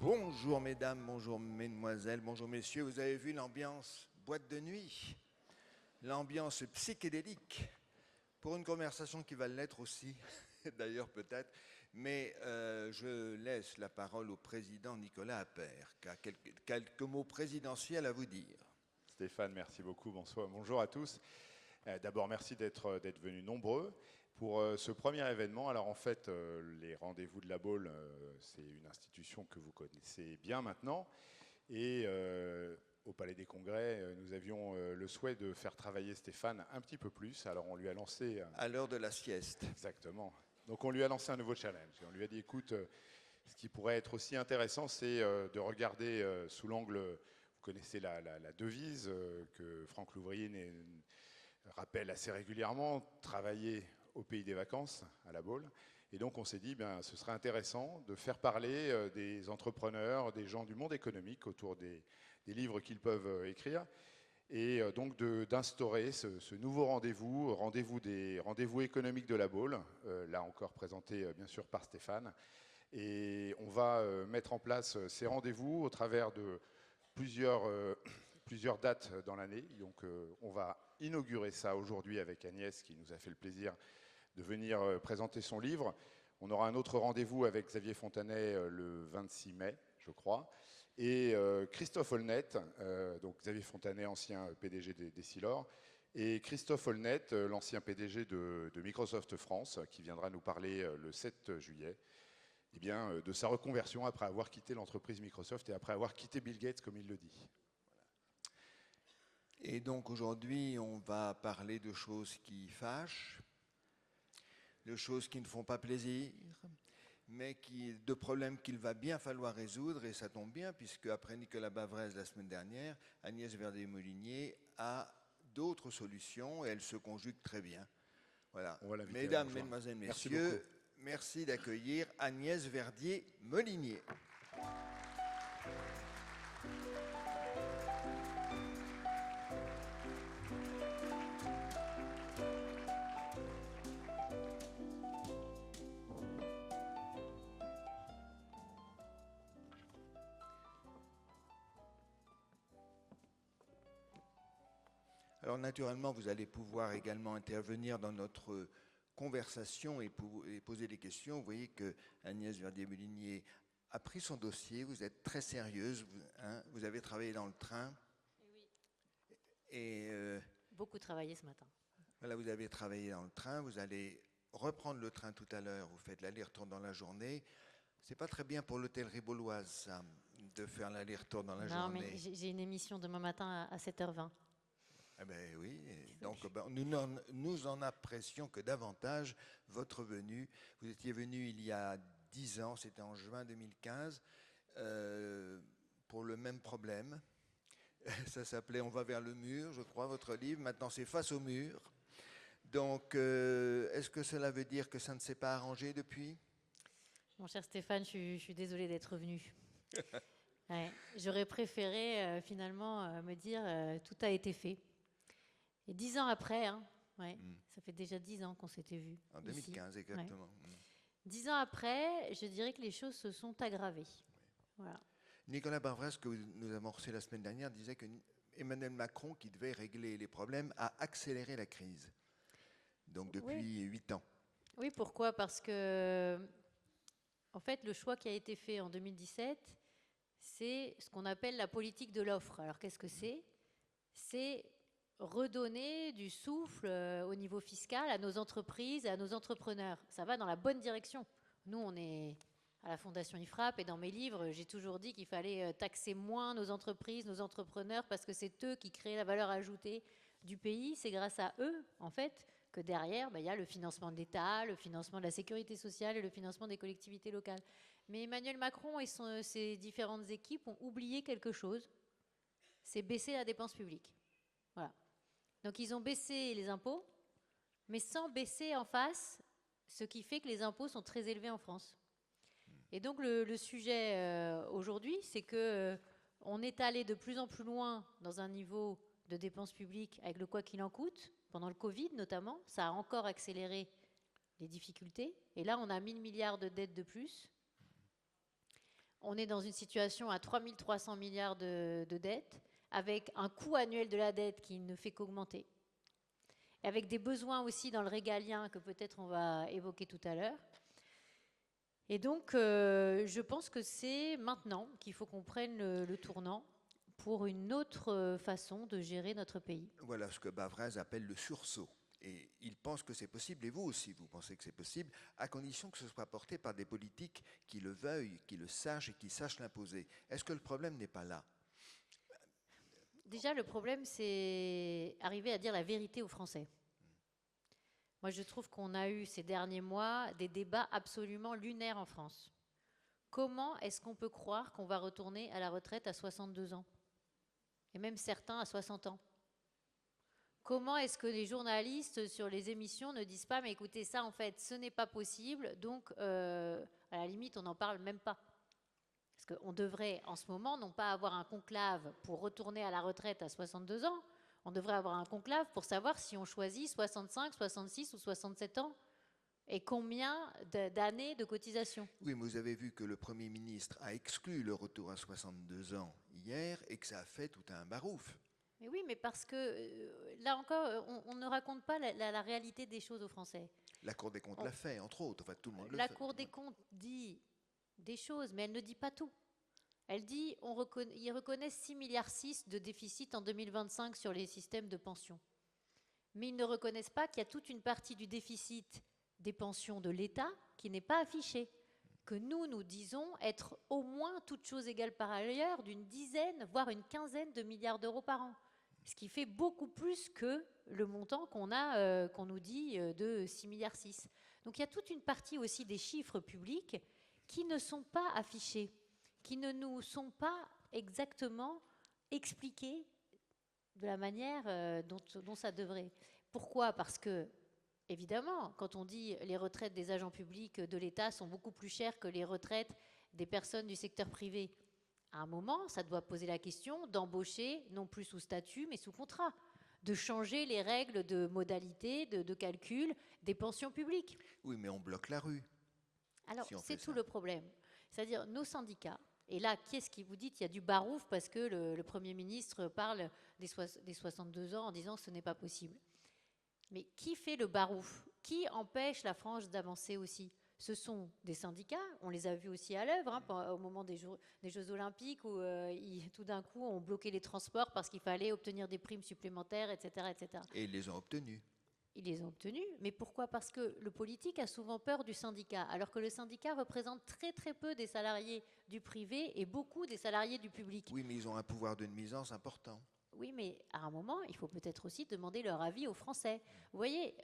Bonjour mesdames, bonjour mesdemoiselles, bonjour messieurs. Vous avez vu l'ambiance boîte de nuit, l'ambiance psychédélique, pour une conversation qui va l'être aussi, d'ailleurs peut-être, mais je laisse la parole au président Nicolas Appert, qui a quelques mots présidentiels à vous dire. Stéphane, merci beaucoup. Bonsoir, bonjour à tous. D'abord, merci d'être venus nombreux pour ce premier événement. Alors en fait, les rendez-vous de la Baule, c'est une institution que vous connaissez bien maintenant. Et au Palais des Congrès, nous avions le souhait de faire travailler Stéphane un petit peu plus. Alors on lui a lancé... À l'heure de la sieste. Exactement. Donc on lui a lancé un nouveau challenge. Et on lui a dit, écoute, ce qui pourrait être aussi intéressant, c'est de regarder sous l'angle... Vous connaissez la devise que Franck Louvrier rappelle assez régulièrement, travailler au pays des vacances, à la Baule. Et donc on s'est dit, ce serait intéressant de faire parler des entrepreneurs, des gens du monde économique autour des livres qu'ils peuvent écrire. Et donc d'instaurer ce nouveau rendez-vous économiques de la Baule, là encore présenté bien sûr par Stéphane. Et on va mettre en place ces rendez-vous au travers de plusieurs dates dans l'année. Donc on va inaugurer ça aujourd'hui avec Agnès qui nous a fait le plaisir de venir présenter son livre. On aura un autre rendez-vous avec Xavier Fontanet le 26 mai, je crois. Et Christophe Olnet, donc Xavier Fontanet, ancien PDG d'Essilor, et Christophe Olnet, l'ancien PDG de Microsoft France, qui viendra nous parler le 7 juillet. Eh bien, de sa reconversion après avoir quitté l'entreprise Microsoft et après avoir quitté Bill Gates, comme il le dit. Voilà. Et donc aujourd'hui, on va parler de choses qui fâchent, de choses qui ne font pas plaisir, mais de problèmes qu'il va bien falloir résoudre, et ça tombe bien, puisque après Nicolas Bavrez la semaine dernière, Agnès Verdier-Molinier a d'autres solutions, et elles se conjuguent très bien. Voilà. Mesdames, mesdemoiselles, messieurs, merci d'accueillir Agnès Verdier-Molinier. Alors naturellement, vous allez pouvoir également intervenir dans notre conversation et poser des questions. Vous voyez que Agnès Verdier-Molinier a pris son dossier, vous êtes très sérieuse, vous avez travaillé dans le train. Et oui. Beaucoup travaillé ce matin. Voilà, vous avez travaillé dans le train, vous allez reprendre le train tout à l'heure, vous faites l'aller-retour dans la journée. C'est pas très bien pour l'hôtellerie bauloise, ça, de faire l'aller-retour dans la journée. Non, mais j'ai une émission demain matin à 7h20. Eh bien oui, donc nous en apprécions que davantage votre venue. Vous étiez venu il y a 10 ans, c'était en juin 2015, pour le même problème. Ça s'appelait « On va vers le mur », je crois, votre livre. Maintenant, c'est « Face au mur ». Donc, est-ce que cela veut dire que ça ne s'est pas arrangé depuis? Mon cher Stéphane, je suis désolée d'être venu. Ouais, j'aurais préféré finalement me dire tout a été fait. Et 10 ans après, ça fait déjà 10 ans qu'on s'était vus. En 2015, ici. Exactement. Ouais. 10 ans après, je dirais que les choses se sont aggravées. Oui. Voilà. Nicolas Bavrez, que nous avons reçu la semaine dernière, disait que Emmanuel Macron, qui devait régler les problèmes, a accéléré la crise. Donc depuis 8 ans. Oui, pourquoi? Parce que, en fait, le choix qui a été fait en 2017, c'est ce qu'on appelle la politique de l'offre. Alors qu'est-ce que c'est? C'est redonner du souffle au niveau fiscal à nos entreprises et à nos entrepreneurs. Ça va dans la bonne direction. Nous, on est à la Fondation IFRAP et dans mes livres, j'ai toujours dit qu'il fallait taxer moins nos entreprises, nos entrepreneurs, parce que c'est eux qui créent la valeur ajoutée du pays. C'est grâce à eux, en fait, que derrière, il y a le financement de l'État, le financement de la sécurité sociale et le financement des collectivités locales. Mais Emmanuel Macron et ses différentes équipes ont oublié quelque chose, c'est baisser la dépense publique. Voilà. Donc ils ont baissé les impôts, mais sans baisser en face ce qui fait que les impôts sont très élevés en France. Et donc le sujet aujourd'hui, c'est qu'on est allé de plus en plus loin dans un niveau de dépenses publiques avec le quoi qu'il en coûte, pendant le Covid notamment, ça a encore accéléré les difficultés. Et là, on a 1 000 milliards de dettes de plus. On est dans une situation à 3 300 milliards de dettes, avec un coût annuel de la dette qui ne fait qu'augmenter, avec des besoins aussi dans le régalien que peut-être on va évoquer tout à l'heure. Et donc, je pense que c'est maintenant qu'il faut qu'on prenne le tournant pour une autre façon de gérer notre pays. Voilà ce que Bavrez appelle le sursaut. Et il pense que c'est possible, et vous aussi, vous pensez que c'est possible, à condition que ce soit porté par des politiques qui le veuillent, qui le sachent et qui sachent l'imposer. Est-ce que le problème n'est pas là? Déjà, le problème, c'est arriver à dire la vérité aux Français. Moi, je trouve qu'on a eu ces derniers mois des débats absolument lunaires en France. Comment est-ce qu'on peut croire qu'on va retourner à la retraite à 62 ans? Et même certains à 60 ans. Comment est-ce que les journalistes sur les émissions ne disent pas « mais écoutez, ça, en fait, ce n'est pas possible, donc à la limite, on n'en parle même pas ». Parce qu'on devrait, en ce moment, non pas avoir un conclave pour retourner à la retraite à 62 ans, on devrait avoir un conclave pour savoir si on choisit 65, 66 ou 67 ans et combien d'années de cotisation. Oui, mais vous avez vu que le Premier ministre a exclu le retour à 62 ans hier et que ça a fait tout un barouf. Mais oui, mais parce que, là encore, on ne raconte pas la réalité des choses aux Français. La Cour des comptes l'a fait, entre autres. Enfin, tout le monde le fait. La Cour des comptes dit des choses, mais elle ne dit pas tout. Elle dit ils reconnaissent 6,6 milliards de déficit en 2025 sur les systèmes de pension. Mais ils ne reconnaissent pas qu'il y a toute une partie du déficit des pensions de l'État qui n'est pas affichée, que nous disons être au moins, toutes choses égales par ailleurs, d'une dizaine, voire une quinzaine de milliards d'euros par an. Ce qui fait beaucoup plus que le montant qu'on nous dit de 6,6 milliards. Donc il y a toute une partie aussi des chiffres publics qui ne sont pas affichés, qui ne nous sont pas exactement expliqués de la manière dont ça devrait. Pourquoi? Parce que, évidemment, quand on dit les retraites des agents publics de l'État sont beaucoup plus chères que les retraites des personnes du secteur privé, à un moment, ça doit poser la question d'embaucher, non plus sous statut, mais sous contrat, de changer les règles de modalité, de calcul des pensions publiques. Oui, mais on bloque la rue. Alors, si c'est tout le problème. C'est-à-dire, nos syndicats, et là, qu'est-ce qui vous dit? Il y a du barouf parce que le Premier ministre parle des 62 ans en disant que ce n'est pas possible. Mais qui fait le barouf? Qui empêche la France d'avancer aussi? Ce sont des syndicats, on les a vus aussi à l'œuvre, au moment des Jeux Olympiques, où tout d'un coup, on bloquait les transports parce qu'il fallait obtenir des primes supplémentaires, etc., etc. Et ils les ont obtenus. Ils les ont obtenus, mais pourquoi? Parce que le politique a souvent peur du syndicat, alors que le syndicat représente très très peu des salariés du privé et beaucoup des salariés du public. Oui, mais ils ont un pouvoir de nuisance important. Oui, mais à un moment, il faut peut-être aussi demander leur avis aux Français. Vous voyez,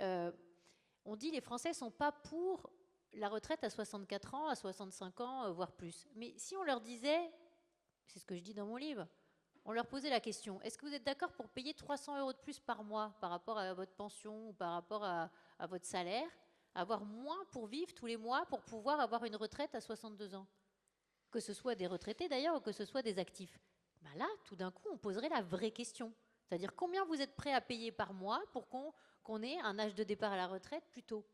on dit les Français ne sont pas pour la retraite à 64 ans, à 65 ans, voire plus. Mais si on leur disait, c'est ce que je dis dans mon livre, on leur posait la question, est-ce que vous êtes d'accord pour payer 300 € de plus par mois par rapport à votre pension ou par rapport à votre salaire, avoir moins pour vivre tous les mois pour pouvoir avoir une retraite à 62 ans? Que ce soit des retraités d'ailleurs ou que ce soit des actifs. Ben là, tout d'un coup, on poserait la vraie question. C'est-à-dire combien vous êtes prêt à payer par mois pour qu'on ait un âge de départ à la retraite plus tôt?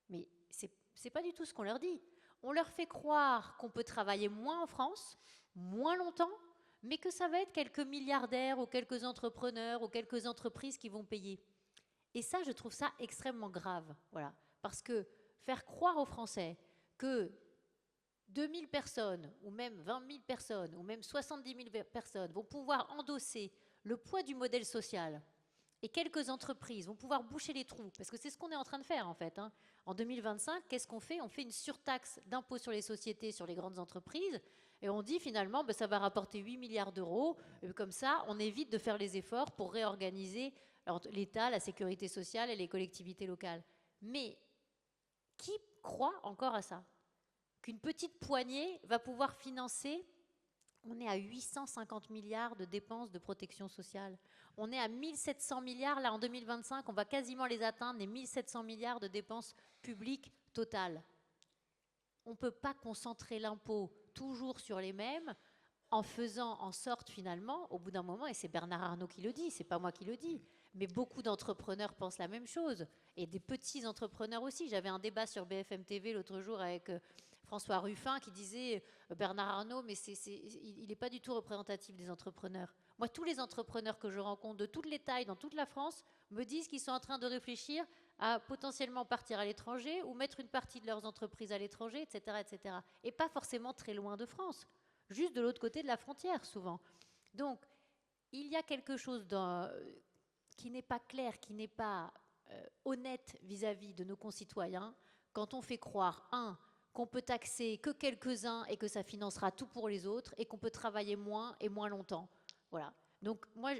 Mais c'est pas du tout ce qu'on leur dit. On leur fait croire qu'on peut travailler moins en France, moins longtemps, mais que ça va être quelques milliardaires ou quelques entrepreneurs ou quelques entreprises qui vont payer. Et ça, je trouve ça extrêmement grave. Voilà. Parce que faire croire aux Français que 2000 personnes, ou même 20 000 personnes, ou même 70 000 personnes vont pouvoir endosser le poids du modèle social et quelques entreprises vont pouvoir boucher les trous, parce que c'est ce qu'on est en train de faire en fait. En 2025, qu'est-ce qu'on fait? On fait une surtaxe d'impôt sur les sociétés sur les grandes entreprises et on dit finalement ça va rapporter 8 milliards d'euros, et comme ça on évite de faire les efforts pour réorganiser l'État, la sécurité sociale et les collectivités locales. Mais qui croit encore à ça? Qu'une petite poignée va pouvoir financer? On est à 850 milliards de dépenses de protection sociale. On est à 1700 milliards, là en 2025, on va quasiment les atteindre, les 1700 milliards de dépenses publiques totales. On ne peut pas concentrer l'impôt toujours sur les mêmes en faisant en sorte finalement, au bout d'un moment, et c'est Bernard Arnault qui le dit, c'est pas moi qui le dis, mais beaucoup d'entrepreneurs pensent la même chose, et des petits entrepreneurs aussi. J'avais un débat sur BFM TV l'autre jour avec François Ruffin qui disait Bernard Arnault, mais il n'est pas du tout représentatif des entrepreneurs. Moi, tous les entrepreneurs que je rencontre de toutes les tailles dans toute la France me disent qu'ils sont en train de réfléchir à potentiellement partir à l'étranger ou mettre une partie de leurs entreprises à l'étranger, etc., etc. Et pas forcément très loin de France, juste de l'autre côté de la frontière, souvent. Donc, il y a quelque chose qui n'est pas clair, qui n'est pas honnête vis-à-vis de nos concitoyens quand on fait croire, qu'on peut taxer que quelques-uns et que ça financera tout pour les autres et qu'on peut travailler moins et moins longtemps. Voilà. Donc moi,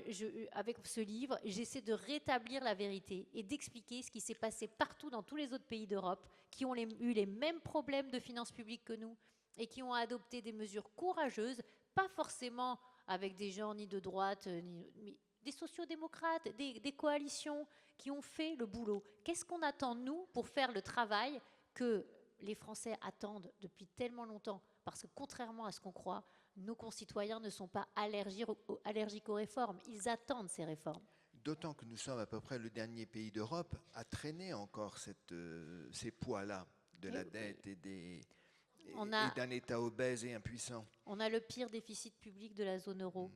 avec ce livre, j'essaie de rétablir la vérité et d'expliquer ce qui s'est passé partout dans tous les autres pays d'Europe qui ont eu les mêmes problèmes de finances publiques que nous et qui ont adopté des mesures courageuses, pas forcément avec des gens ni de droite, ni des sociodémocrates, des coalitions qui ont fait le boulot. Qu'est-ce qu'on attend, nous, pour faire le travail que les Français attendent depuis tellement longtemps? Parce que contrairement à ce qu'on croit, nos concitoyens ne sont pas allergiques aux réformes. Ils attendent ces réformes. D'autant que nous sommes à peu près le dernier pays d'Europe à traîner encore ces poids-là de la dette et d'un État obèse et impuissant. On a le pire déficit public de la zone euro.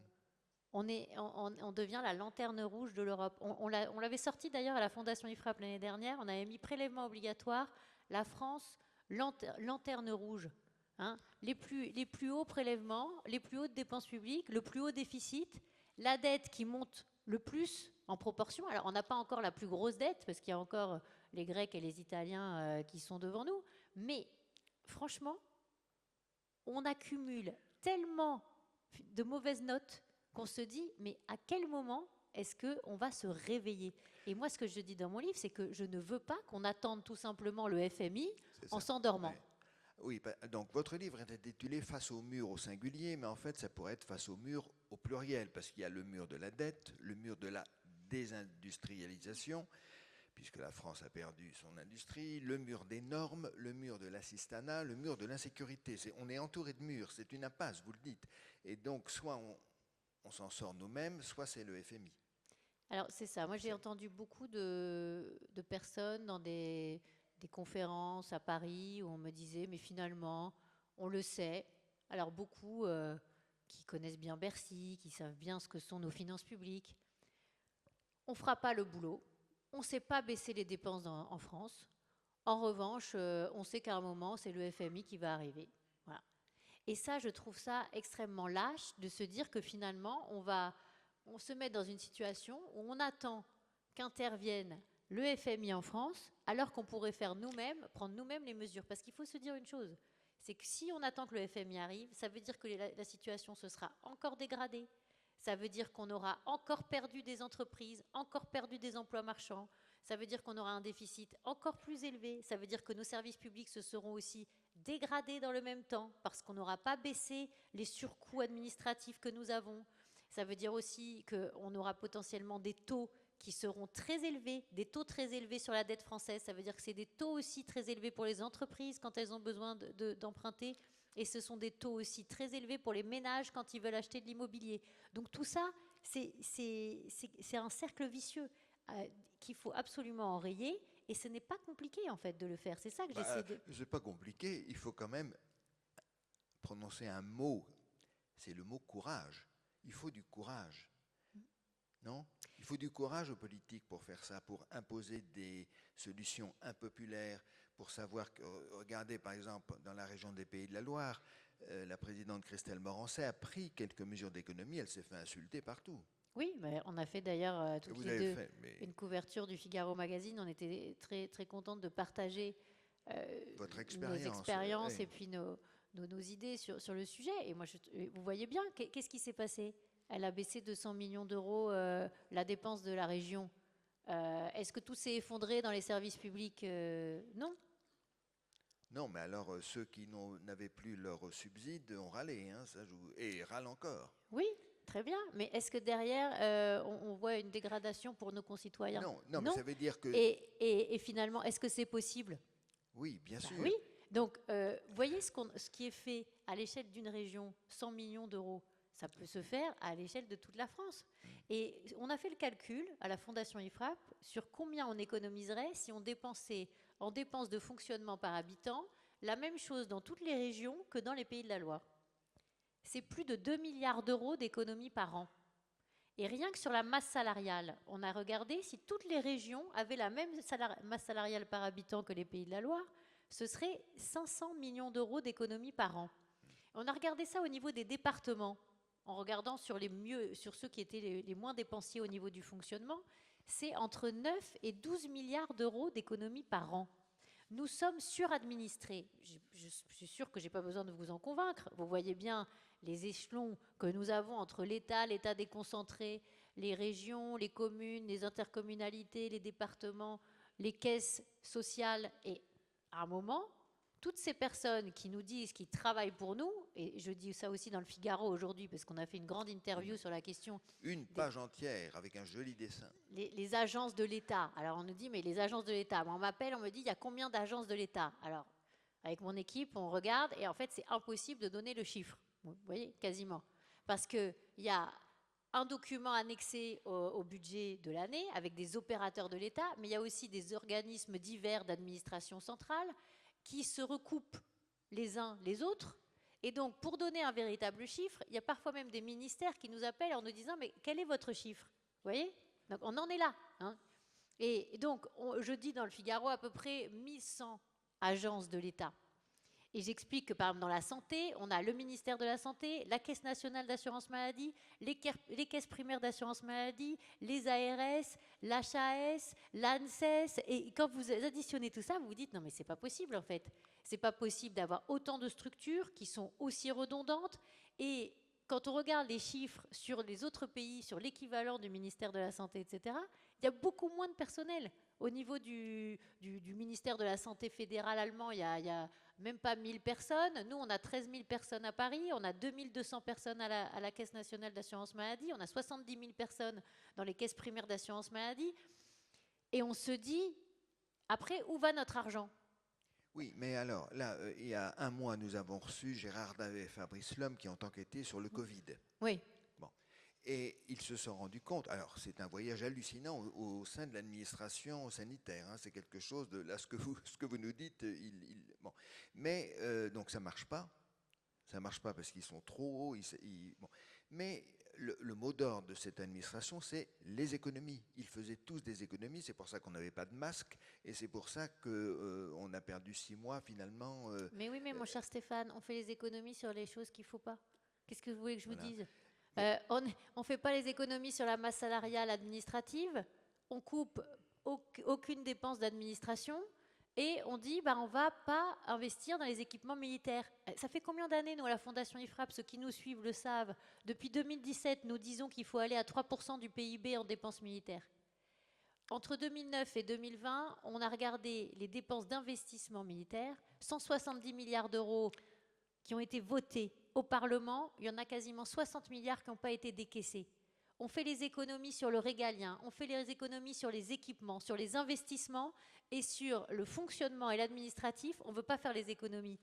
On devient la lanterne rouge de l'Europe. On l'avait sorti d'ailleurs à la Fondation IFRAP l'année dernière. On avait mis prélèvement obligatoire. La France, lanterne rouge. Hein, les plus hauts prélèvements, les plus hautes dépenses publiques, le plus haut déficit, la dette qui monte le plus en proportion. Alors, on n'a pas encore la plus grosse dette, parce qu'il y a encore les Grecs et les Italiens qui sont devant nous. Mais, franchement, on accumule tellement de mauvaises notes qu'on se dit, mais à quel moment est-ce qu'on va se réveiller? Et moi, ce que je dis dans mon livre, c'est que je ne veux pas qu'on attende tout simplement le FMI en s'endormant. Ouais. Oui, donc votre livre est intitulé « Face au mur » au singulier, mais en fait, ça pourrait être « Face au mur » au pluriel, parce qu'il y a le mur de la dette, le mur de la désindustrialisation, puisque la France a perdu son industrie, le mur des normes, le mur de l'assistanat, le mur de l'insécurité. On est entouré de murs, c'est une impasse, vous le dites. Et donc, soit on s'en sort nous-mêmes, soit c'est le FMI. Alors, c'est ça. Moi, j'ai entendu beaucoup de personnes dans des conférences à Paris où on me disait, mais finalement, on le sait. Alors, beaucoup qui connaissent bien Bercy, qui savent bien ce que sont nos finances publiques. On ne fera pas le boulot. On ne sait pas baisser les dépenses en France. En revanche, on sait qu'à un moment, c'est le FMI qui va arriver. Voilà. Et ça, je trouve ça extrêmement lâche de se dire que finalement, on se met dans une situation où on attend qu'intervienne le FMI en France, alors qu'on pourrait faire nous-mêmes, prendre nous-mêmes les mesures. Parce qu'il faut se dire une chose, c'est que si on attend que le FMI arrive, ça veut dire que la situation se sera encore dégradée. Ça veut dire qu'on aura encore perdu des entreprises, encore perdu des emplois marchands. Ça veut dire qu'on aura un déficit encore plus élevé. Ça veut dire que nos services publics se seront aussi dégradés dans le même temps parce qu'on n'aura pas baissé les surcoûts administratifs que nous avons. Ça veut dire aussi qu'on aura potentiellement des taux qui seront très élevés, des taux très élevés sur la dette française. Ça veut dire que c'est des taux aussi très élevés pour les entreprises quand elles ont besoin d'emprunter. Et ce sont des taux aussi très élevés pour les ménages quand ils veulent acheter de l'immobilier. Donc tout ça, c'est un cercle vicieux qu'il faut absolument enrayer. Et ce n'est pas compliqué, en fait, de le faire. C'est ça que j'essaie de... C'est pas compliqué. Il faut quand même prononcer un mot. C'est le mot courage. Il faut du courage. Non ? Il faut du courage aux politiques pour faire ça, pour imposer des solutions impopulaires, pour savoir que, regardez par exemple dans la région des Pays de la Loire, la présidente Christelle Morancet a pris quelques mesures d'économie, elle s'est fait insulter partout. Oui, mais on a fait d'ailleurs toutes les deux une couverture du Figaro Magazine. On était très, très contente de partager votre nos expériences oui. Et puis nos idées sur le sujet. Et moi, vous voyez bien, qu'est-ce qui s'est passé ? Elle a baissé 200 millions d'euros la dépense de la région. Est-ce que tout s'est effondré dans les services publics ? Non. Non, mais alors ceux qui n'avaient plus leur subside ont râlé, hein, et râlent encore. Oui, très bien. Mais est-ce que derrière, on voit une dégradation pour nos concitoyens ? Non, mais ça veut dire que... Et finalement, est-ce que c'est possible ? Oui, bien sûr. Oui. Donc, voyez ce qui est fait à l'échelle d'une région, 100 millions d'euros. Ça peut se faire à l'échelle de toute la France. Et on a fait le calcul à la Fondation IFRAP sur combien on économiserait si on dépensait en dépenses de fonctionnement par habitant la même chose dans toutes les régions que dans les Pays de la Loire. C'est plus de 2 milliards d'euros d'économies par an. Et rien que sur la masse salariale, on a regardé si toutes les régions avaient la même masse salariale par habitant que les Pays de la Loire, ce serait 500 millions d'euros d'économies par an. On a regardé ça au niveau des départements, en regardant sur ceux qui étaient les moins dépensiers au niveau du fonctionnement, c'est entre 9 et 12 milliards d'euros d'économies par an. Nous sommes suradministrés. Je suis sûre que je n'ai pas besoin de vous en convaincre. Vous voyez bien les échelons que nous avons entre l'État déconcentré, les régions, les communes, les intercommunalités, les départements, les caisses sociales. Et à un moment, toutes ces personnes qui nous disent qu'ils travaillent pour nous, et je dis ça aussi dans le Figaro aujourd'hui, parce qu'on a fait une grande interview sur la question. Une page entière avec un joli dessin. Les agences de l'État. Alors on nous dit, mais les agences de l'État, on m'appelle, on me dit, il y a combien d'agences de l'État? Alors, avec mon équipe, on regarde, et en fait, c'est impossible de donner le chiffre. Vous voyez, quasiment. Parce qu'il y a un document annexé au budget de l'année, avec des opérateurs de l'État, mais il y a aussi des organismes divers d'administration centrale, qui se recoupent les uns les autres. Et donc, pour donner un véritable chiffre, il y a parfois même des ministères qui nous appellent en nous disant « Mais quel est votre chiffre ?» Vous voyez? Donc, on en est là. Hein. Et donc, je dis dans le Figaro à peu près 1100 agences de l'État. Et j'explique que, par exemple, dans la santé, on a le ministère de la Santé, la Caisse nationale d'assurance maladie, les caisses primaires d'assurance maladie, les ARS, l'HAS, l'ANSES. Et quand vous additionnez tout ça, vous vous dites, non mais c'est pas possible en fait. C'est pas possible d'avoir autant de structures qui sont aussi redondantes. Et quand on regarde les chiffres sur les autres pays, sur l'équivalent du ministère de la Santé, etc., il y a beaucoup moins de personnel. Au niveau du ministère de la Santé fédéral allemand, il y a même pas 1000 personnes. Nous, on a 13 000 personnes à Paris, on a 2200 personnes à la Caisse nationale d'assurance maladie, on a 70 000 personnes dans les caisses primaires d'assurance maladie. Et on se dit, après, où va notre argent? Oui, mais alors, là, il y a un mois, nous avons reçu Gérard Davet et Fabrice Lhomme qui ont enquêté sur le Covid. Oui. Bon. Et ils se sont rendus compte, alors c'est un voyage hallucinant au sein de l'administration sanitaire, hein, c'est quelque chose de, là, ce que vous nous dites, bon. Mais donc ça marche pas parce qu'ils sont trop hauts, bon. Mais le mot d'ordre de cette administration, c'est les économies. Ils faisaient tous des économies, c'est pour ça qu'on n'avait pas de masque, et c'est pour ça qu'on a perdu 6 mois finalement. Mais oui, mais mon cher Stéphane, on fait les économies sur les choses qu'il ne faut pas. Qu'est-ce que vous voulez que je vous dise? On ne fait pas les économies sur la masse salariale administrative, on coupe aucune dépense d'administration et on dit on ne va pas investir dans les équipements militaires. Ça fait combien d'années, nous, à la Fondation IFRAP, ceux qui nous suivent le savent, depuis 2017, nous disons qu'il faut aller à 3% du PIB en dépenses militaires. Entre 2009 et 2020, on a regardé les dépenses d'investissement militaire, 170 milliards d'euros qui ont été votés au Parlement, il y en a quasiment 60 milliards qui n'ont pas été décaissés. On fait les économies sur le régalien, on fait les économies sur les équipements, sur les investissements et sur le fonctionnement et l'administratif, on ne veut pas faire les économies.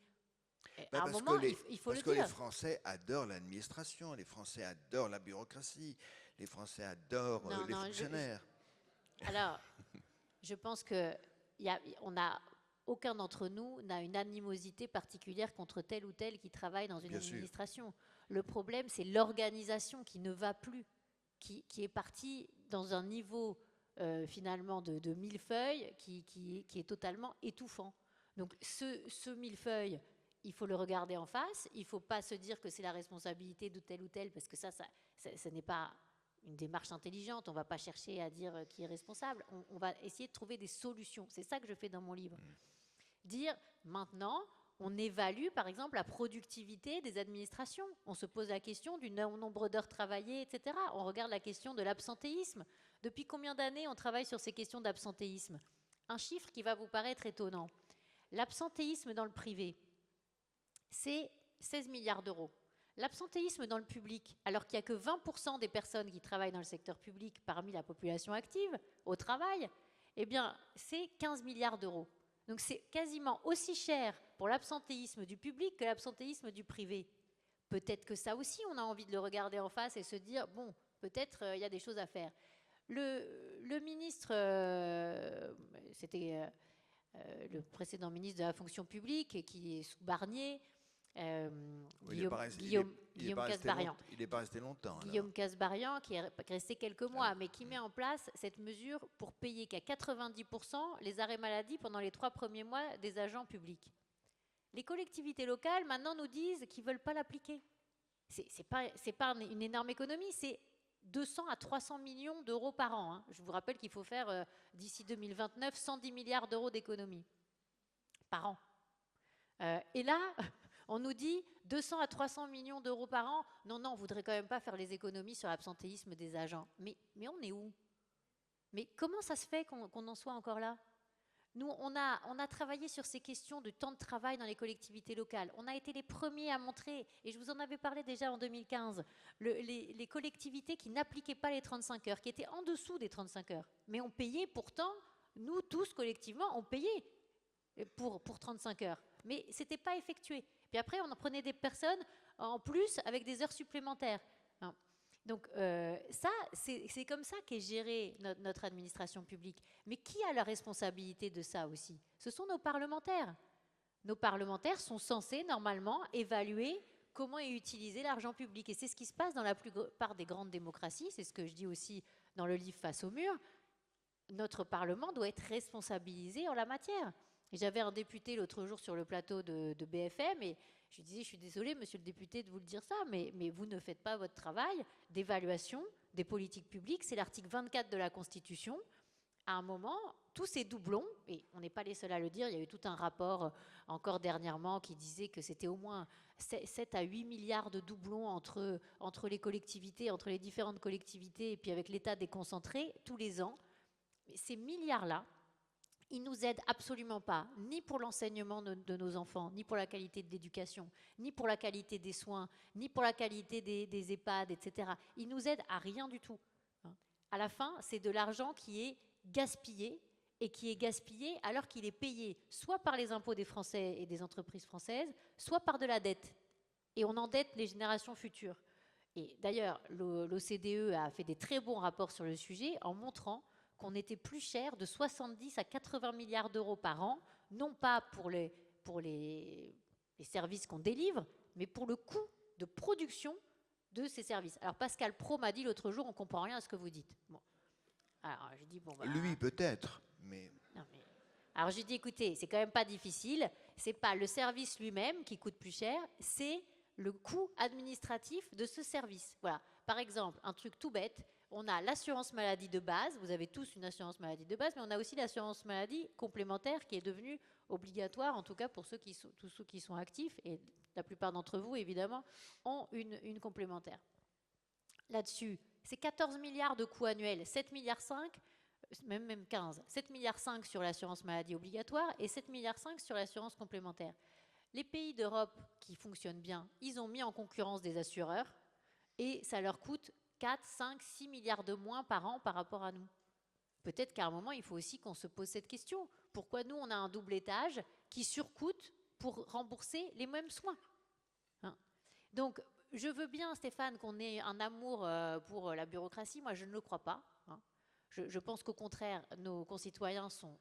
À un moment, il faut le dire. Parce que les Français adorent l'administration, les Français adorent la bureaucratie, les Français adorent les fonctionnaires. Alors, je pense que aucun d'entre nous n'a une animosité particulière contre tel ou tel qui travaille dans une administration. Le problème, c'est l'organisation qui ne va plus, qui est partie dans un niveau finalement de millefeuille qui est totalement étouffant. Donc ce millefeuille, il faut le regarder en face, il ne faut pas se dire que c'est la responsabilité de tel ou tel, parce que ça n'est pas une démarche intelligente, on ne va pas chercher à dire qui est responsable, on va essayer de trouver des solutions. C'est ça que je fais dans mon livre. Dire, maintenant, on évalue, par exemple, la productivité des administrations. On se pose la question du nombre d'heures travaillées, etc. On regarde la question de l'absentéisme. Depuis combien d'années on travaille sur ces questions d'absentéisme? Un chiffre qui va vous paraître étonnant. L'absentéisme dans le privé, c'est 16 milliards d'euros. L'absentéisme dans le public, alors qu'il n'y a que 20% des personnes qui travaillent dans le secteur public parmi la population active au travail, eh bien, c'est 15 milliards d'euros. Donc c'est quasiment aussi cher pour l'absentéisme du public que l'absentéisme du privé. Peut-être que ça aussi, on a envie de le regarder en face et se dire, bon, peut-être il y a des choses à faire. Le ministre, c'était le précédent ministre de la fonction publique, qui est sous Barnier, Guillaume Kasbarian. Il n'est pas resté longtemps. Guillaume Kasbarian, qui est resté quelques mois, mais qui met en place cette mesure pour payer qu'à 90% les arrêts maladie pendant les 3 premiers mois des agents publics. Les collectivités locales, maintenant, nous disent qu'ils ne veulent pas l'appliquer. C'est pas une énorme économie, c'est 200 à 300 millions d'euros par an. Hein. Je vous rappelle qu'il faut faire, d'ici 2029, 110 milliards d'euros d'économie par an. Et là, on nous dit 200 à 300 millions d'euros par an. Non, on ne voudrait quand même pas faire les économies sur l'absentéisme des agents. Mais on est où? Mais comment ça se fait qu'on en soit encore là? Nous, on a travaillé sur ces questions de temps de travail dans les collectivités locales. On a été les premiers à montrer, et je vous en avais parlé déjà en 2015, les collectivités qui n'appliquaient pas les 35 heures, qui étaient en dessous des 35 heures. Mais on payait pourtant, nous tous collectivement, on payait pour 35 heures. Mais ce n'était pas effectué. Puis après, on en prenait des personnes en plus avec des heures supplémentaires. Donc ça, c'est comme ça qu'est gérée notre administration publique. Mais qui a la responsabilité de ça aussi? Ce sont nos parlementaires. Nos parlementaires sont censés, normalement, évaluer comment est utilisé l'argent public. Et c'est ce qui se passe dans la plupart des grandes démocraties. C'est ce que je dis aussi dans le livre Face au mur. Notre Parlement doit être responsabilisé en la matière. J'avais un député l'autre jour sur le plateau de BFM et je lui disais, je suis désolée, monsieur le député, de vous le dire ça, mais vous ne faites pas votre travail d'évaluation des politiques publiques. C'est l'article 24 de la Constitution. À un moment, tous ces doublons, et on n'est pas les seuls à le dire, il y a eu tout un rapport encore dernièrement qui disait que c'était au moins 7 à 8 milliards de doublons entre les collectivités, entre les différentes collectivités et puis avec l'État déconcentré tous les ans. Mais ces milliards-là, ils ne nous aident absolument pas, ni pour l'enseignement de nos enfants, ni pour la qualité de l'éducation, ni pour la qualité des soins, ni pour la qualité des EHPAD, etc. Ils nous aident à rien du tout. À la fin, c'est de l'argent qui est gaspillé, et qui est gaspillé alors qu'il est payé soit par les impôts des Français et des entreprises françaises, soit par de la dette. Et on endette les générations futures. Et d'ailleurs, l'OCDE a fait des très bons rapports sur le sujet en montrant qu'on était plus cher de 70 à 80 milliards d'euros par an, non pas pour les services qu'on délivre, mais pour le coût de production de ces services. Alors Pascal Praud m'a dit l'autre jour, on ne comprend rien à ce que vous dites. Bon. Alors j'ai dit, bon, lui peut-être, mais... Non, mais... Alors j'ai dit, écoutez, c'est quand même pas difficile, c'est pas le service lui-même qui coûte plus cher, c'est le coût administratif de ce service. Voilà. Par exemple, un truc tout bête, on a l'assurance maladie de base, vous avez tous une assurance maladie de base, mais on a aussi l'assurance maladie complémentaire qui est devenue obligatoire, en tout cas pour tous ceux qui sont actifs, et la plupart d'entre vous, évidemment, ont une complémentaire. Là-dessus, c'est 14 milliards de coûts annuels, 7,5 milliards, même 15, 7,5 milliards sur l'assurance maladie obligatoire et 7,5 milliards sur l'assurance complémentaire. Les pays d'Europe qui fonctionnent bien, ils ont mis en concurrence des assureurs et ça leur coûte 4, 5, 6 milliards de moins par an par rapport à nous. Peut-être qu'à un moment, il faut aussi qu'on se pose cette question. Pourquoi nous, on a un double étage qui surcoûte pour rembourser les mêmes soins? Donc, je veux bien, Stéphane, qu'on ait un amour pour la bureaucratie. Moi, je ne le crois pas. Je pense qu'au contraire, nos concitoyens sont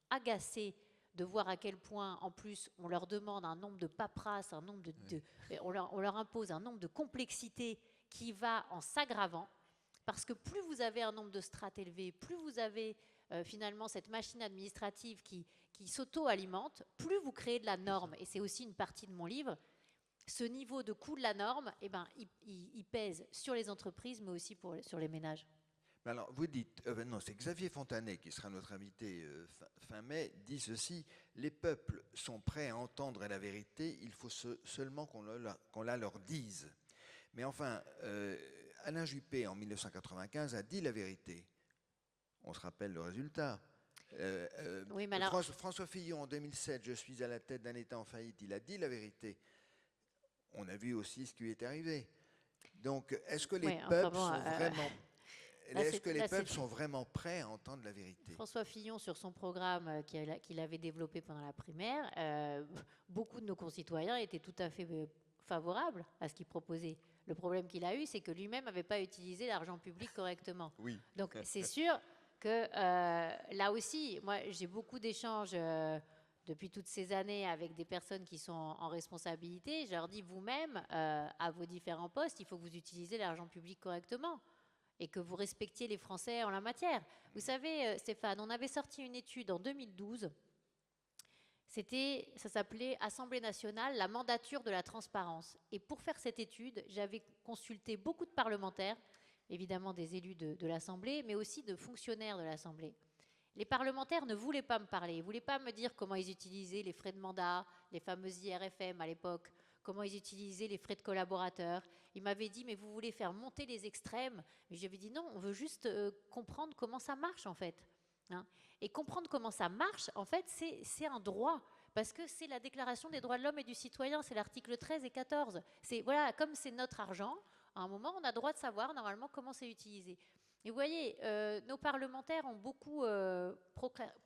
agacés de voir à quel point, en plus, on leur demande un nombre de paperasses, on leur impose un nombre de complexités qui va en s'aggravant, parce que plus vous avez un nombre de strates élevé, plus vous avez finalement cette machine administrative qui s'auto-alimente, plus vous créez de la norme. Et c'est aussi une partie de mon livre. Ce niveau de coût de la norme, il pèse sur les entreprises, mais aussi sur les ménages. Alors, vous dites, non, c'est Xavier Fontanet qui sera notre invité fin mai, dit ceci: les peuples sont prêts à entendre la vérité, il faut seulement qu'on la leur dise. Mais enfin, Alain Juppé, en 1995, a dit la vérité. On se rappelle le résultat. Oui, mais alors... François Fillon, en 2007, je suis à la tête d'un État en faillite, il a dit la vérité. On a vu aussi ce qui lui est arrivé. Donc, est-ce que les peuples sont vraiment... Est-ce que les peuples sont vraiment prêts à entendre la vérité? François Fillon, sur son programme qu'il avait développé pendant la primaire, beaucoup de nos concitoyens étaient tout à fait favorables à ce qu'il proposait. Le problème qu'il a eu, c'est que lui-même n'avait pas utilisé l'argent public correctement. Oui. Donc c'est sûr que là aussi, moi, j'ai beaucoup d'échanges depuis toutes ces années avec des personnes qui sont en responsabilité. Je leur dis, vous-même, à vos différents postes, il faut que vous utilisez l'argent public correctement et que vous respectiez les Français en la matière. Vous savez, Stéphane, on avait sorti une étude en 2012. Ça s'appelait Assemblée nationale, la mandature de la transparence. Et pour faire cette étude, j'avais consulté beaucoup de parlementaires, évidemment des élus de l'Assemblée, mais aussi de fonctionnaires de l'Assemblée. Les parlementaires ne voulaient pas me parler, ils ne voulaient pas me dire comment ils utilisaient les frais de mandat, les fameuses IRFM à l'époque, comment ils utilisaient les frais de collaborateurs. Ils m'avaient dit, mais vous voulez faire monter les extrêmes. Mais j'avais dit, non, on veut juste comprendre comment ça marche en fait. Hein. Et comprendre comment ça marche, en fait, c'est un droit. Parce que c'est la Déclaration des droits de l'homme et du citoyen, c'est l'article 13 et 14. Voilà, comme c'est notre argent, à un moment, on a le droit de savoir normalement comment c'est utilisé. Et vous voyez, nos parlementaires ont beaucoup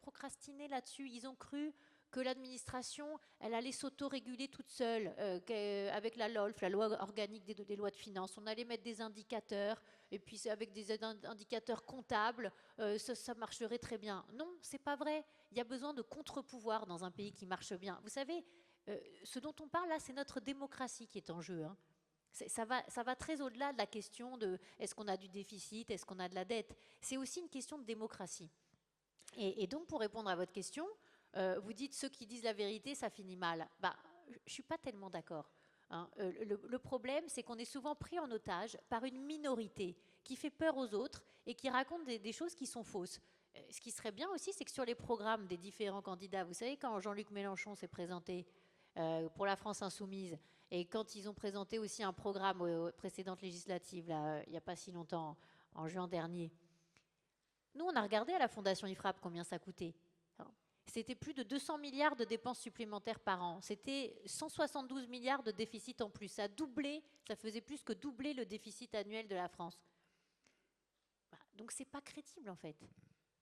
procrastiné là-dessus. Ils ont cru que l'administration, elle allait s'auto-réguler toute seule avec la LOLF, la loi organique des lois de finances. On allait mettre des indicateurs, et puis avec des indicateurs comptables, ça marcherait très bien. Non, c'est pas vrai. Il y a besoin de contre-pouvoirs dans un pays qui marche bien. Vous savez, ce dont on parle là, c'est notre démocratie qui est en jeu. Hein. Ça va très au-delà de la question de est-ce qu'on a du déficit, est-ce qu'on a de la dette. C'est aussi une question de démocratie. Et donc, pour répondre à votre question, vous dites ceux qui disent la vérité, ça finit mal. Bah, je ne suis pas tellement d'accord. Hein. Le problème, c'est qu'on est souvent pris en otage par une minorité qui fait peur aux autres et qui raconte des choses qui sont fausses. Ce qui serait bien aussi, c'est que sur les programmes des différents candidats, vous savez, quand Jean-Luc Mélenchon s'est présenté pour la France insoumise, et quand ils ont présenté aussi un programme aux précédentes législatives, là, il n'y a pas si longtemps, en juin dernier, nous, on a regardé à la Fondation IFRAP combien ça coûtait. C'était plus de 200 milliards de dépenses supplémentaires par an. C'était 172 milliards de déficit en plus. Ça a doublé, ça faisait plus que doubler le déficit annuel de la France. Donc, ce n'est pas crédible, en fait.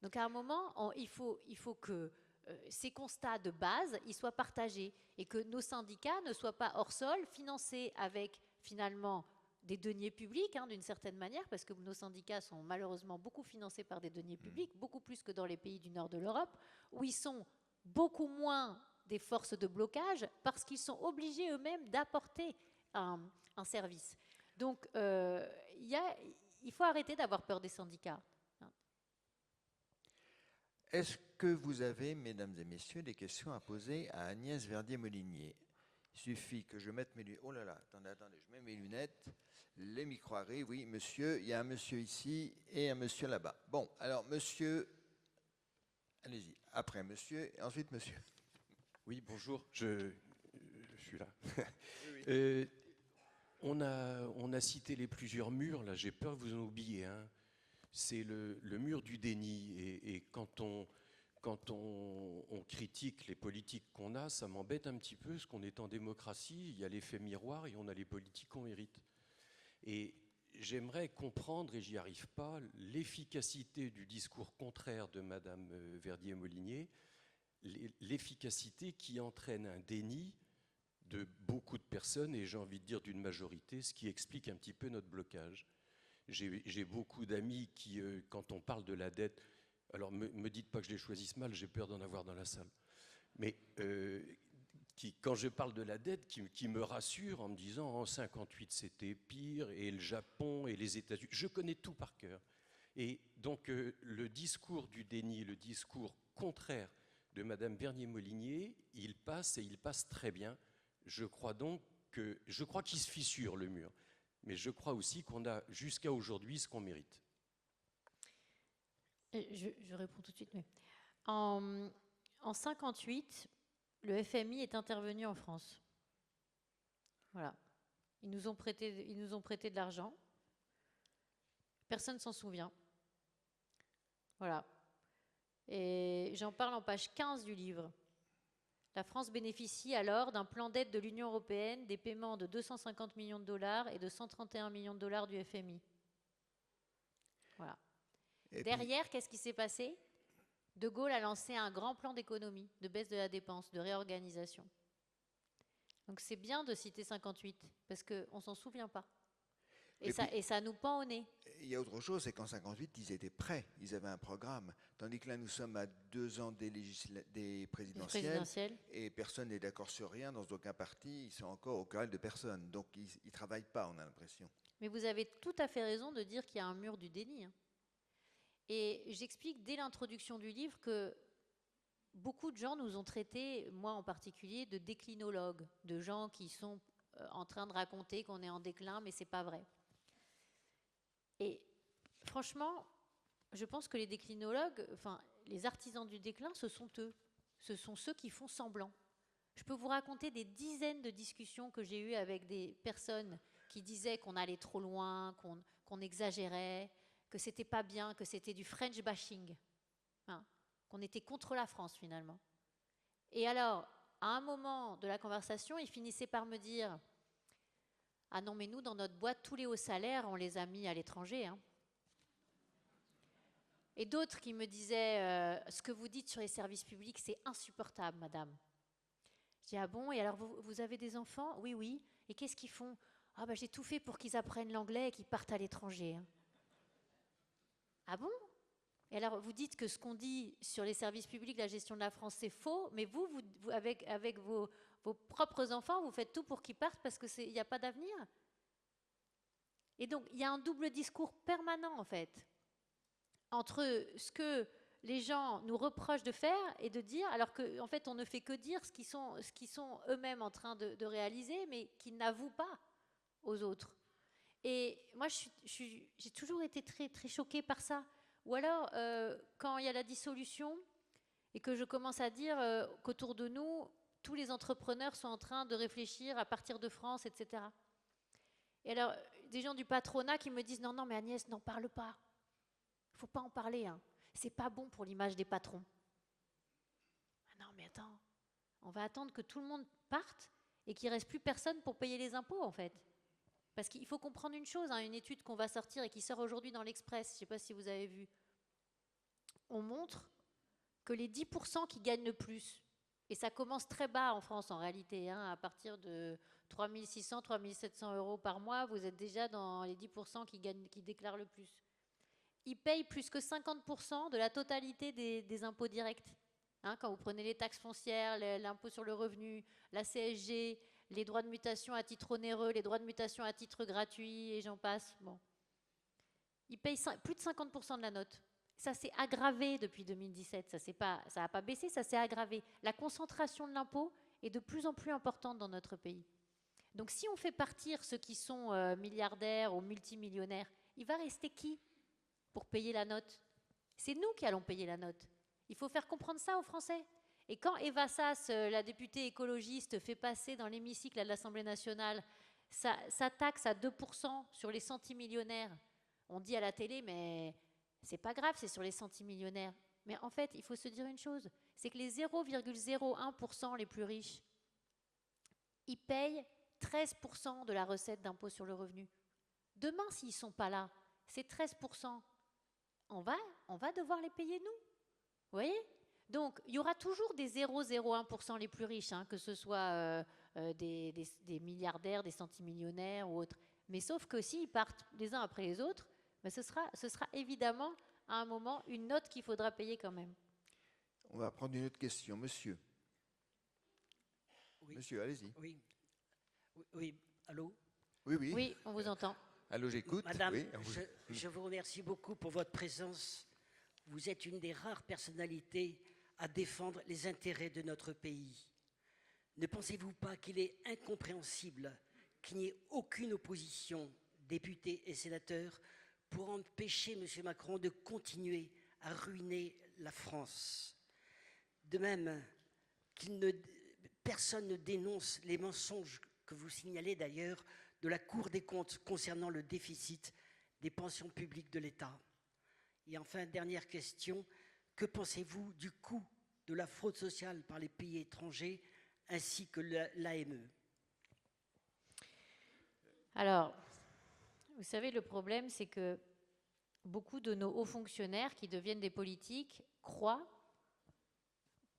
Donc, à un moment, il faut que ces constats de base, ils soient partagés et que nos syndicats ne soient pas hors sol, financés avec, finalement, des deniers publics, hein, d'une certaine manière, parce que nos syndicats sont malheureusement beaucoup financés par des deniers publics, beaucoup plus que dans les pays du nord de l'Europe, où ils sont beaucoup moins des forces de blocage, parce qu'ils sont obligés eux-mêmes d'apporter un service. Donc, il faut arrêter d'avoir peur des syndicats. Est-ce que vous avez, mesdames et messieurs, des questions à poser à Agnès Verdier-Molinier? Il suffit que je mette mes lunettes. Oh là là, attendez, je mets mes lunettes. Les micros arrivent, oui, monsieur. Il y a un monsieur ici et un monsieur là-bas. Bon, alors, monsieur, allez-y. Après, monsieur, et ensuite, monsieur. Oui, bonjour, je suis là. Oui. On a cité les plusieurs murs, là, j'ai peur que vous en oubliez. Hein. C'est le mur du déni. Et quand on critique les politiques qu'on a, ça m'embête un petit peu, parce qu'on est en démocratie, il y a l'effet miroir et on a les politiques qu'on mérite. Et j'aimerais comprendre, et j'y arrive pas, l'efficacité du discours contraire de Madame Verdier-Molinier, l'efficacité qui entraîne un déni de beaucoup de personnes, et j'ai envie de dire d'une majorité, ce qui explique un petit peu notre blocage. J'ai beaucoup d'amis qui, quand on parle de la dette, alors me dites pas que je les choisisse mal, j'ai peur d'en avoir dans la salle, mais quand je parle de la dette, qui me rassure en me disant en 58 c'était pire, et le Japon et les États-Unis, je connais tout par cœur. Et donc le discours du déni, le discours contraire de Madame Verdier-Molinier, il passe et il passe très bien. Je crois qu'il se fissure le mur, mais je crois aussi qu'on a jusqu'à aujourd'hui ce qu'on mérite. Je réponds tout de suite. Mais en 58, le FMI est intervenu en France. Voilà. Ils nous ont prêté de l'argent. Personne ne s'en souvient. Voilà. Et j'en parle en page 15 du livre. La France bénéficie alors d'un plan d'aide de l'Union européenne, des paiements de 250 millions de dollars et de 131 millions de dollars du FMI. Voilà. Et derrière, qu'est-ce qui s'est passé? De Gaulle a lancé un grand plan d'économie, de baisse de la dépense, de réorganisation. Donc c'est bien de citer 58, parce qu'on ne s'en souvient pas. Et ça nous pend au nez. Il y a autre chose, c'est qu'en 58, ils étaient prêts, ils avaient un programme. Tandis que là, nous sommes à 2 ans des présidentielles, et personne n'est d'accord sur rien dans aucun parti. Ils sont encore au querelles de personne. Donc, ils ne travaillent pas, on a l'impression. Mais vous avez tout à fait raison de dire qu'il y a un mur du déni, hein. Et j'explique dès l'introduction du livre que beaucoup de gens nous ont traités, moi en particulier, de déclinologues, de gens qui sont en train de raconter qu'on est en déclin, mais ce n'est pas vrai. Et franchement, je pense que les déclinologues, enfin, les artisans du déclin, ce sont eux. Ce sont ceux qui font semblant. Je peux vous raconter des dizaines de discussions que j'ai eues avec des personnes qui disaient qu'on allait trop loin, qu'on exagérait, que c'était pas bien, que c'était du French bashing, hein, qu'on était contre la France finalement. Et alors, à un moment de la conversation, ils finissaient par me dire « Ah non, mais nous, dans notre boîte, tous les hauts salaires, on les a mis à l'étranger, hein. » Et d'autres qui me disaient « Ce que vous dites sur les services publics, c'est insupportable, madame. » Je dis « Ah bon, et alors vous avez des enfants ?»« Oui, oui. Et qu'est-ce qu'ils font ?»« Ah ben j'ai tout fait pour qu'ils apprennent l'anglais et qu'ils partent à l'étranger, hein. » Ah bon? Et alors, vous dites que ce qu'on dit sur les services publics, la gestion de la France, c'est faux, mais vous avec vos propres enfants, vous faites tout pour qu'ils partent parce qu'il n'y a pas d'avenir. Et donc, il y a un double discours permanent, en fait, entre ce que les gens nous reprochent de faire et de dire, alors qu'en fait, on ne fait que dire ce qu'ils sont eux-mêmes en train de réaliser, mais qu'ils n'avouent pas aux autres. Et moi, j'ai toujours été très, très choquée par ça. Ou alors, quand il y a la dissolution et que je commence à dire qu'autour de nous, tous les entrepreneurs sont en train de réfléchir à partir de France, etc. Et alors, des gens du patronat qui me disent « Non, non, mais Agnès, n'en parle pas. Il ne faut pas en parler, hein. C'est pas bon pour l'image des patrons. » Ah non, mais attends, on va attendre que tout le monde parte et qu'il ne reste plus personne pour payer les impôts, en fait. Parce qu'il faut comprendre une chose, hein, une étude qu'on va sortir et qui sort aujourd'hui dans l'Express, je ne sais pas si vous avez vu, on montre que les 10% qui gagnent le plus, et ça commence très bas en France en réalité, hein, à partir de 3 600, 3 700 euros par mois, vous êtes déjà dans les 10% qui déclarent le plus. Ils payent plus que 50% de la totalité des impôts directs. Hein, quand vous prenez les taxes foncières, l'impôt sur le revenu, la CSG, les droits de mutation à titre onéreux, les droits de mutation à titre gratuit, et j'en passe. Bon. Ils payent plus de 50% de la note. Ça s'est aggravé depuis 2017. Ça n'a pas baissé, ça s'est aggravé. La concentration de l'impôt est de plus en plus importante dans notre pays. Donc si on fait partir ceux qui sont milliardaires ou multimillionnaires, il va rester qui pour payer la note? C'est nous qui allons payer la note. Il faut faire comprendre ça aux Français. Et quand Eva Sass, la députée écologiste, fait passer dans l'hémicycle de l'Assemblée nationale sa taxe à 2% sur les centimillionnaires, on dit à la télé, mais c'est pas grave, c'est sur les centimillionnaires. Mais en fait, il faut se dire une chose, c'est que les 0,01% les plus riches, ils payent 13% de la recette d'impôt sur le revenu. Demain, s'ils ne sont pas là, ces 13%, on va devoir les payer nous. Vous voyez ? Donc, il y aura toujours des 0,01% les plus riches, hein, que ce soit des milliardaires, des centimillionnaires ou autres. Mais sauf que s'ils partent les uns après les autres, ben ce sera évidemment à un moment une note qu'il faudra payer quand même. On va prendre une autre question. Monsieur. Oui. Monsieur, allez-y. Oui. Oui. Allô? Oui, oui. Oui, on vous entend. Allô, j'écoute. Madame, oui. je vous remercie beaucoup pour votre présence. Vous êtes une des rares personnalités à défendre les intérêts de notre pays. Ne pensez-vous pas qu'il est incompréhensible qu'il n'y ait aucune opposition, députés et sénateurs, pour empêcher M. Macron de continuer à ruiner la France? De même, personne ne dénonce les mensonges que vous signalez d'ailleurs de la Cour des comptes concernant le déficit des pensions publiques de l'État. Et enfin, dernière question, que pensez-vous du coût de la fraude sociale par les pays étrangers ainsi que l'AME? Alors, vous savez, le problème, c'est que beaucoup de nos hauts fonctionnaires qui deviennent des politiques croient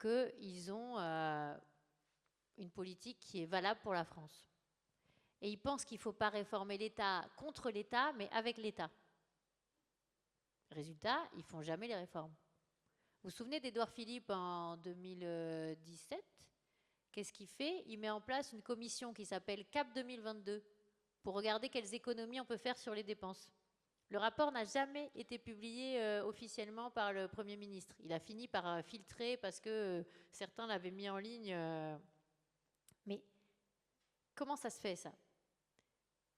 qu'ils ont une politique qui est valable pour la France. Et ils pensent qu'il ne faut pas réformer l'État contre l'État, mais avec l'État. Résultat, ils ne font jamais les réformes. Vous vous souvenez d'Édouard Philippe en 2017 ? Qu'est-ce qu'il fait ? Il met en place une commission qui s'appelle CAP 2022 pour regarder quelles économies on peut faire sur les dépenses. Le rapport n'a jamais été publié officiellement par le Premier ministre. Il a fini par filtrer parce que certains l'avaient mis en ligne. Mais comment ça se fait, ça ?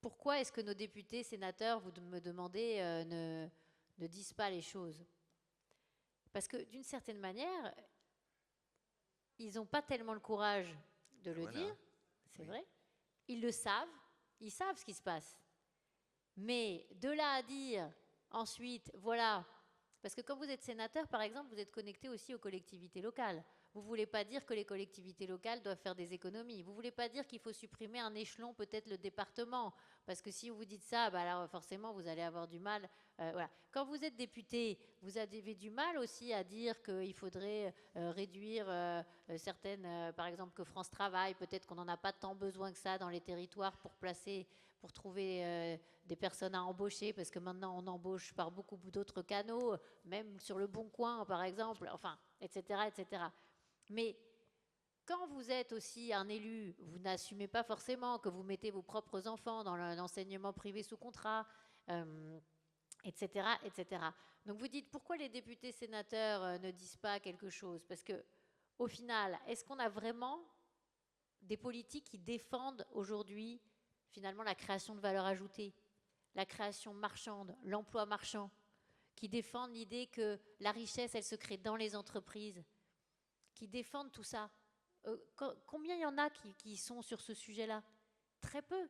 Pourquoi est-ce que nos députés, sénateurs, vous me demandez, ne disent pas les choses ? Parce que d'une certaine manière, ils n'ont pas tellement le courage de le dire, c'est vrai. Ils le savent, ils savent ce qui se passe. Mais de là à dire ensuite, voilà, parce que quand vous êtes sénateur, par exemple, vous êtes connecté aussi aux collectivités locales. Vous ne voulez pas dire que les collectivités locales doivent faire des économies. Vous ne voulez pas dire qu'il faut supprimer un échelon, peut-être le département. Parce que si vous dites ça, bah alors forcément, vous allez avoir du mal. Voilà. Quand vous êtes député, vous avez du mal aussi à dire qu'il faudrait réduire certaines, par exemple, que France Travail, peut-être qu'on n'en a pas tant besoin que ça dans les territoires pour trouver des personnes à embaucher, parce que maintenant, on embauche par beaucoup d'autres canaux, même sur le Bon Coin, par exemple, enfin, etc., etc. Mais quand vous êtes aussi un élu, vous n'assumez pas forcément que vous mettez vos propres enfants dans l'enseignement privé sous contrat, etc., etc. Donc vous dites, pourquoi les députés sénateurs ne disent pas quelque chose ? Parce que, au final, est-ce qu'on a vraiment des politiques qui défendent aujourd'hui, finalement, la création de valeur ajoutée, la création marchande, l'emploi marchand, qui défendent l'idée que la richesse, elle se crée dans les entreprises, qui défendent tout ça. Combien il y en a qui sont sur ce sujet-là ? Très peu.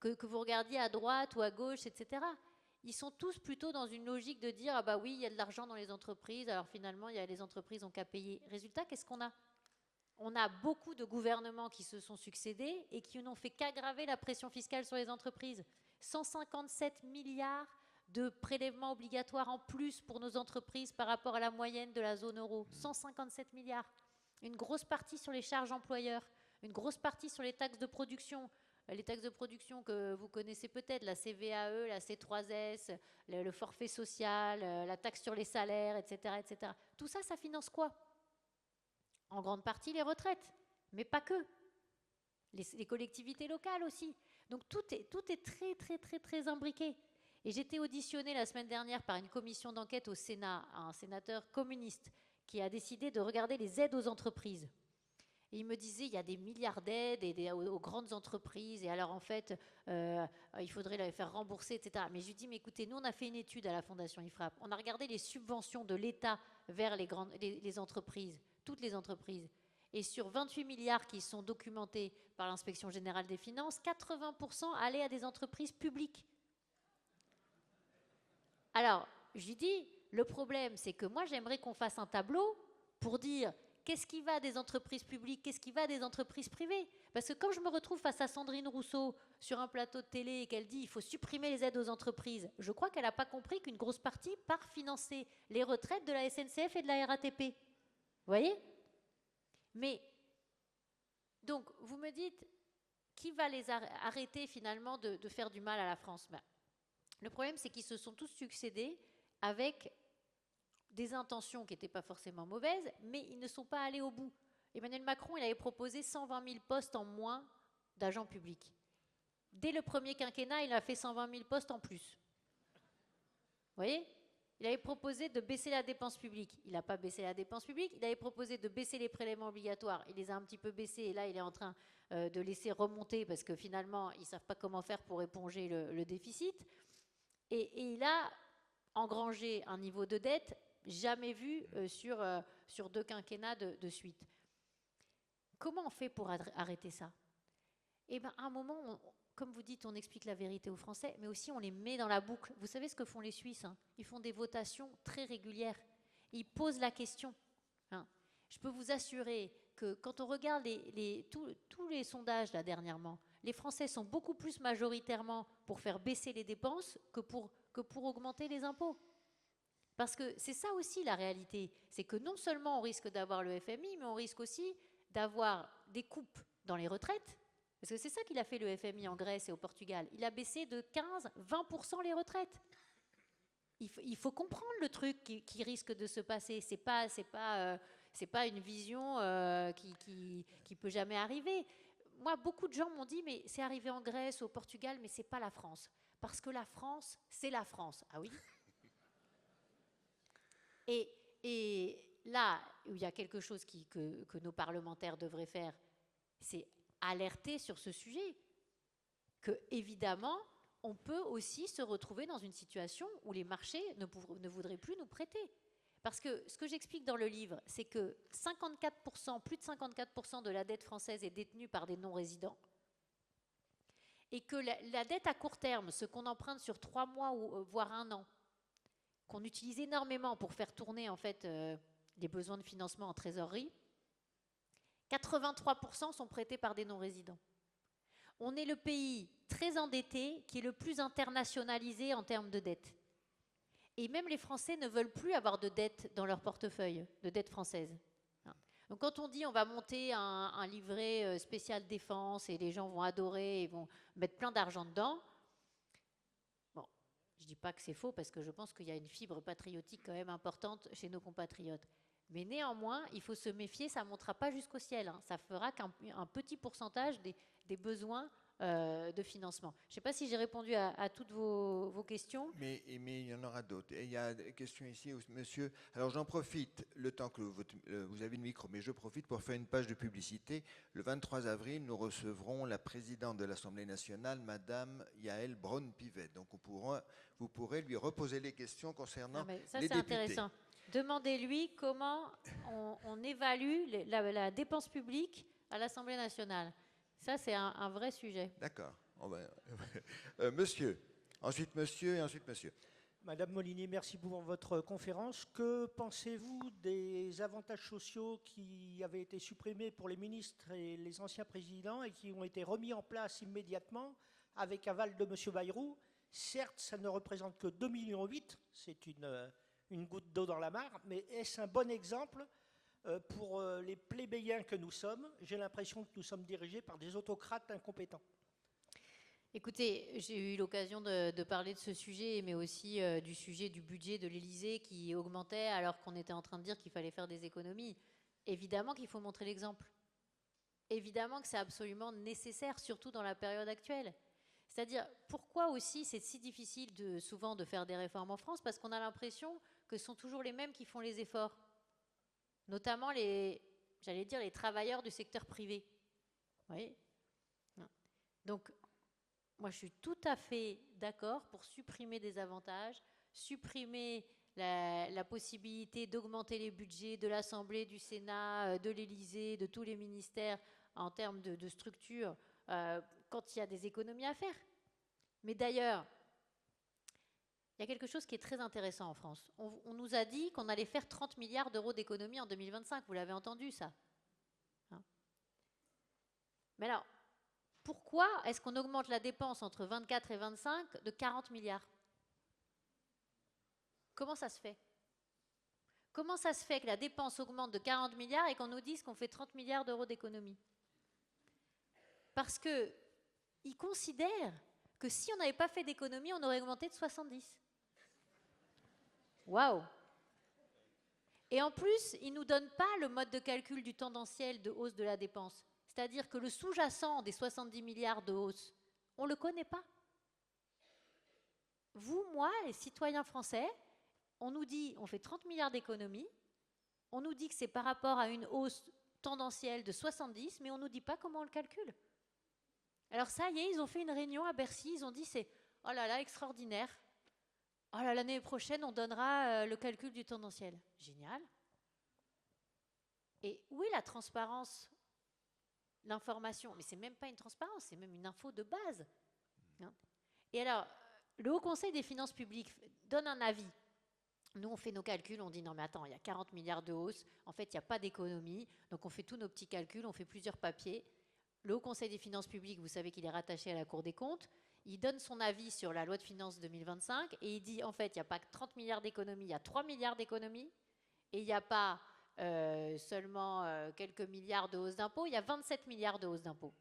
Que vous regardiez à droite ou à gauche, etc. Ils sont tous plutôt dans une logique de dire « Ah bah oui, il y a de l'argent dans les entreprises, alors finalement, les entreprises n'ont qu'à payer. » Résultat, qu'est-ce qu'on a ? On a beaucoup de gouvernements qui se sont succédés et qui n'ont fait qu'aggraver la pression fiscale sur les entreprises. 157 milliards de prélèvements obligatoires en plus pour nos entreprises par rapport à la moyenne de la zone euro. 157 milliards. Une grosse partie sur les charges employeurs, une grosse partie sur les taxes de production. Les taxes de production que vous connaissez peut-être, la CVAE, la C3S, le forfait social, la taxe sur les salaires, etc., etc. Tout ça, ça finance quoi ? En grande partie les retraites, mais pas que. Les collectivités locales aussi. Donc tout est très, très, très, très imbriqué. Et j'étais auditionnée la semaine dernière par une commission d'enquête au Sénat, un sénateur communiste, qui a décidé de regarder les aides aux entreprises. Et il me disait, il y a des milliards d'aides aux grandes entreprises, et alors en fait, il faudrait les faire rembourser, etc. Mais je lui dis, mais écoutez, nous on a fait une étude à la Fondation IFRAP, on a regardé les subventions de l'État vers les entreprises, toutes les entreprises. Et sur 28 milliards qui sont documentés par l'Inspection générale des finances, 80% allaient à des entreprises publiques. Alors, je lui dis, le problème, c'est que moi, j'aimerais qu'on fasse un tableau pour dire qu'est-ce qui va des entreprises publiques, qu'est-ce qui va des entreprises privées. Parce que quand je me retrouve face à Sandrine Rousseau sur un plateau de télé et qu'elle dit il faut supprimer les aides aux entreprises, je crois qu'elle n'a pas compris qu'une grosse partie part financer les retraites de la SNCF et de la RATP. Vous voyez ? Mais, donc, vous me dites, qui va les arrêter finalement de faire du mal à la France ? Ben, le problème, c'est qu'ils se sont tous succédés avec des intentions qui n'étaient pas forcément mauvaises, mais ils ne sont pas allés au bout. Emmanuel Macron, il avait proposé 120 000 postes en moins d'agents publics. Dès le premier quinquennat, il a fait 120 000 postes en plus. Vous voyez ? Il avait proposé de baisser la dépense publique. Il n'a pas baissé la dépense publique. Il avait proposé de baisser les prélèvements obligatoires. Il les a un petit peu baissés et là, il est en train de laisser remonter parce que finalement, ils ne savent pas comment faire pour éponger le déficit. Et il a engrangé un niveau de dette jamais vu sur 2 quinquennats de suite. Comment on fait pour arrêter ça ? Eh bien, à un moment, comme vous dites, on explique la vérité aux Français, mais aussi on les met dans la boucle. Vous savez ce que font les Suisses, hein ? Ils font des votations très régulières. Ils posent la question. Hein. Je peux vous assurer que quand on regarde tous les sondages là dernièrement, les Français sont beaucoup plus majoritairement pour faire baisser les dépenses que pour augmenter les impôts. Parce que c'est ça aussi la réalité. C'est que non seulement on risque d'avoir le FMI, mais on risque aussi d'avoir des coupes dans les retraites, Parce que c'est ça qu'il a fait le FMI en Grèce et au Portugal. Il a baissé de 15-20% les retraites. Il faut comprendre le truc qui risque de se passer. C'est pas une vision qui peut jamais arriver. Moi, beaucoup de gens m'ont dit, mais c'est arrivé en Grèce, au Portugal, mais c'est pas la France. Parce que la France, c'est la France. Ah oui. Et là où il y a quelque chose que nos parlementaires devraient faire, c'est alerter sur ce sujet. Que, évidemment, on peut aussi se retrouver dans une situation où les marchés ne voudraient plus nous prêter. Parce que ce que j'explique dans le livre, c'est que 54%, plus de 54% de la dette française est détenue par des non-résidents. Et que la dette à court terme, ce qu'on emprunte sur 3 mois ou voire 1 an, qu'on utilise énormément pour faire tourner en fait les besoins de financement en trésorerie, 83% sont prêtés par des non-résidents. On est le pays très endetté qui est le plus internationalisé en termes de dette. Et même les Français ne veulent plus avoir de dette dans leur portefeuille, de dette française. Donc quand on dit on va monter un livret spécial défense et les gens vont adorer et vont mettre plein d'argent dedans, bon, je ne dis pas que c'est faux parce que je pense qu'il y a une fibre patriotique quand même importante chez nos compatriotes. Mais néanmoins, il faut se méfier, ça ne montera pas jusqu'au ciel. Hein. Ça fera qu'un petit pourcentage des besoins de financement. Je ne sais pas si j'ai répondu à toutes vos questions. Mais il y en aura d'autres. Et il y a des questions ici, monsieur. Alors j'en profite, le temps que vous avez le micro, mais je profite pour faire une page de publicité. Le 23 avril, nous recevrons la présidente de l'Assemblée nationale, Madame Yaël Braun-Pivet. Donc vous pourrez lui reposer les questions concernant les députés. Ça, c'est intéressant. Demandez-lui comment on évalue la dépense publique à l'Assemblée nationale. Ça, c'est un vrai sujet. D'accord. Monsieur, ensuite monsieur et ensuite monsieur. Madame Molinier, merci pour votre conférence. Que pensez-vous des avantages sociaux qui avaient été supprimés pour les ministres et les anciens présidents et qui ont été remis en place immédiatement avec aval de M. Bayrou? Certes, ça ne représente que 2,8 millions, c'est une goutte d'eau dans la mare, mais est-ce un bon exemple pour les plébéiens que nous sommes? J'ai l'impression que nous sommes dirigés par des autocrates incompétents. Écoutez, j'ai eu l'occasion de parler de ce sujet, mais aussi du sujet du budget de l'Élysée qui augmentait alors qu'on était en train de dire qu'il fallait faire des économies. Évidemment qu'il faut montrer l'exemple. Évidemment que c'est absolument nécessaire, surtout dans la période actuelle. C'est-à-dire, pourquoi aussi c'est si difficile souvent de faire des réformes en France? Parce qu'on a l'impression que ce sont toujours les mêmes qui font les efforts. Notamment les travailleurs du secteur privé. Vous voyez? Donc, moi, je suis tout à fait d'accord pour supprimer des avantages, supprimer la possibilité d'augmenter les budgets de l'Assemblée, du Sénat, de l'Élysée, de tous les ministères en termes de structure quand il y a des économies à faire. Mais d'ailleurs, il y a quelque chose qui est très intéressant en France. On nous a dit qu'on allait faire 30 milliards d'euros d'économies en 2025. Vous l'avez entendu, ça? Hein? Mais alors, pourquoi est-ce qu'on augmente la dépense entre 24 et 25 de 40 milliards? Comment ça se fait? Comment ça se fait que la dépense augmente de 40 milliards et qu'on nous dise qu'on fait 30 milliards d'euros d'économies? Parce qu'ils considèrent que si on n'avait pas fait d'économie, on aurait augmenté de 70. Waouh! Et en plus, ils ne nous donnent pas le mode de calcul du tendanciel de hausse de la dépense. C'est-à-dire que le sous-jacent des 70 milliards de hausse, on ne le connaît pas. Vous, moi, les citoyens français, on nous dit on fait 30 milliards d'économies, on nous dit que c'est par rapport à une hausse tendancielle de 70, mais on ne nous dit pas comment on le calcule. Alors ça y est, ils ont fait une réunion à Bercy, ils ont dit c'est oh là là, extraordinaire. Oh là, l'année prochaine, on donnera le calcul du tendanciel. Génial. Et où est la transparence? L'information, mais c'est même pas une transparence, c'est même une info de base. Hein? Et alors, le Haut Conseil des finances publiques donne un avis. Nous, on fait nos calculs, on dit non mais attends, il y a 40 milliards de hausse, en fait, il n'y a pas d'économie, donc on fait tous nos petits calculs, on fait plusieurs papiers. Le Haut Conseil des finances publiques, vous savez qu'il est rattaché à la Cour des comptes, il donne son avis sur la loi de finances 2025 et il dit en fait, il n'y a pas que 30 milliards d'économies, il y a 3 milliards d'économies et il n'y a pas seulement quelques milliards de hausse d'impôts, il y a 27 milliards de hausse d'impôts.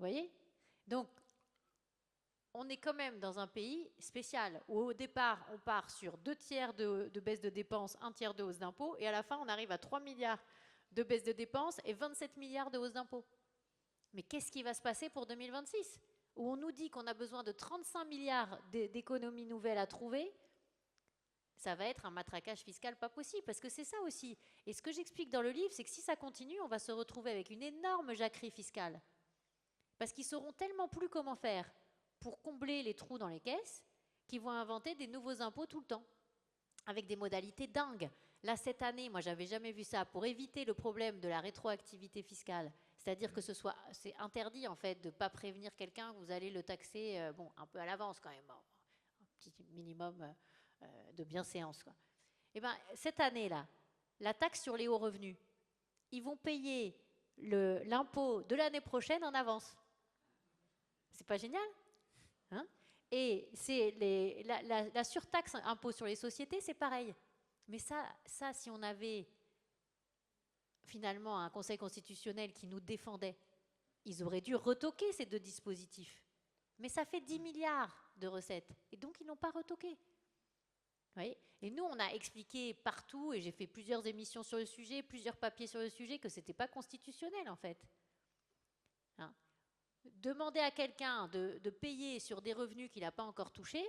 voyez? Donc, on est quand même dans un pays spécial où au départ, on part sur 2 tiers de baisse de dépenses, 1 tiers de hausse d'impôts, et à la fin, on arrive à 3 milliards de baisse de dépenses et 27 milliards de hausse d'impôts. Mais qu'est-ce qui va se passer pour 2026? Où on nous dit qu'on a besoin de 35 milliards d'économies nouvelles à trouver, ça va être un matraquage fiscal pas possible, parce que c'est ça aussi. Et ce que j'explique dans le livre, c'est que si ça continue, on va se retrouver avec une énorme jacquerie fiscale. Parce qu'ils sauront tellement plus comment faire pour combler les trous dans les caisses qu'ils vont inventer des nouveaux impôts tout le temps, avec des modalités dingues. Là, cette année, moi, j'avais jamais vu ça. Pour éviter le problème de la rétroactivité fiscale, c'est-à-dire que c'est interdit, en fait, de ne pas prévenir quelqu'un que vous allez le taxer, un peu à l'avance quand même, un petit minimum de bienséance, quoi. Et bien, cette année-là, la taxe sur les hauts revenus, ils vont payer l'impôt de l'année prochaine en avance. C'est pas génial, hein? Et c'est la surtaxe impôt sur les sociétés, c'est pareil. Mais ça, si on avait finalement un Conseil constitutionnel qui nous défendait, ils auraient dû retoquer ces 2 dispositifs. Mais ça fait 10 milliards de recettes. Et donc, ils n'ont pas retoqué. Vous voyez? Et nous, on a expliqué partout, et j'ai fait plusieurs émissions sur le sujet, plusieurs papiers sur le sujet, que ce n'était pas constitutionnel, en fait. Hein? Demander à quelqu'un de payer sur des revenus qu'il n'a pas encore touchés,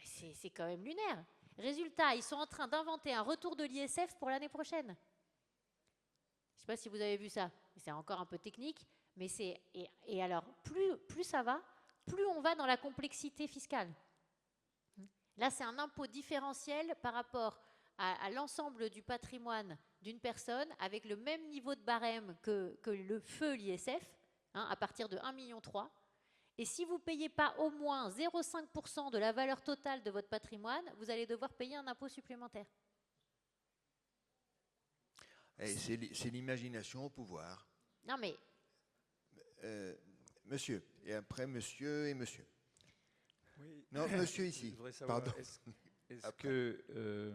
c'est quand même lunaire. Résultat, ils sont en train d'inventer un retour de l'ISF pour l'année prochaine. Je ne sais pas si vous avez vu ça. C'est encore un peu technique, mais c'est... Et alors, plus ça va, plus on va dans la complexité fiscale. Là, c'est un impôt différentiel par rapport à l'ensemble du patrimoine d'une personne avec le même niveau de barème que le feu l'ISF, à partir de 1,3 million. Et si vous ne payez pas au moins 0,5% de la valeur totale de votre patrimoine, vous allez devoir payer un impôt supplémentaire. C'est l'imagination au pouvoir. Non mais... Monsieur, et après monsieur et monsieur. Oui. Non, monsieur ici. Je voudrais savoir, Pardon. est-ce que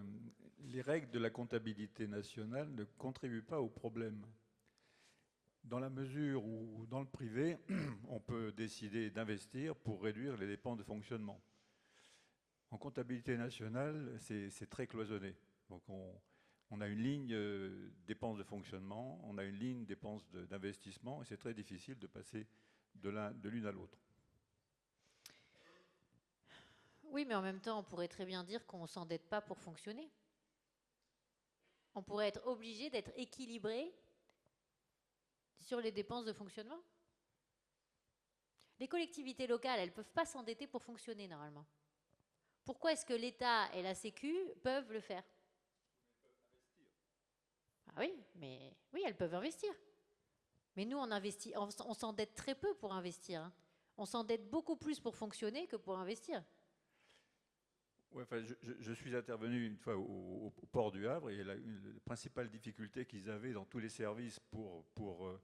les règles de la comptabilité nationale ne contribuent pas au problème? Dans la mesure où, dans le privé, on peut décider d'investir pour réduire les dépenses de fonctionnement. En comptabilité nationale, c'est très cloisonné. Donc on a une ligne dépenses de fonctionnement, on a une ligne dépenses d'investissement, et c'est très difficile de passer de l'une à l'autre. Oui, mais en même temps, on pourrait très bien dire qu'on ne s'endette pas pour fonctionner. On pourrait être obligé d'être équilibré sur les dépenses de fonctionnement. Les collectivités locales, elles ne peuvent pas s'endetter pour fonctionner normalement. Pourquoi est-ce que l'État et la Sécu peuvent le faire? Ah oui, mais oui, elles peuvent investir. Mais nous, on s'endette très peu pour investir. On s'endette beaucoup plus pour fonctionner que pour investir. Ouais, enfin, je suis intervenu une fois au port du Havre, et la principale difficulté qu'ils avaient dans tous les services pour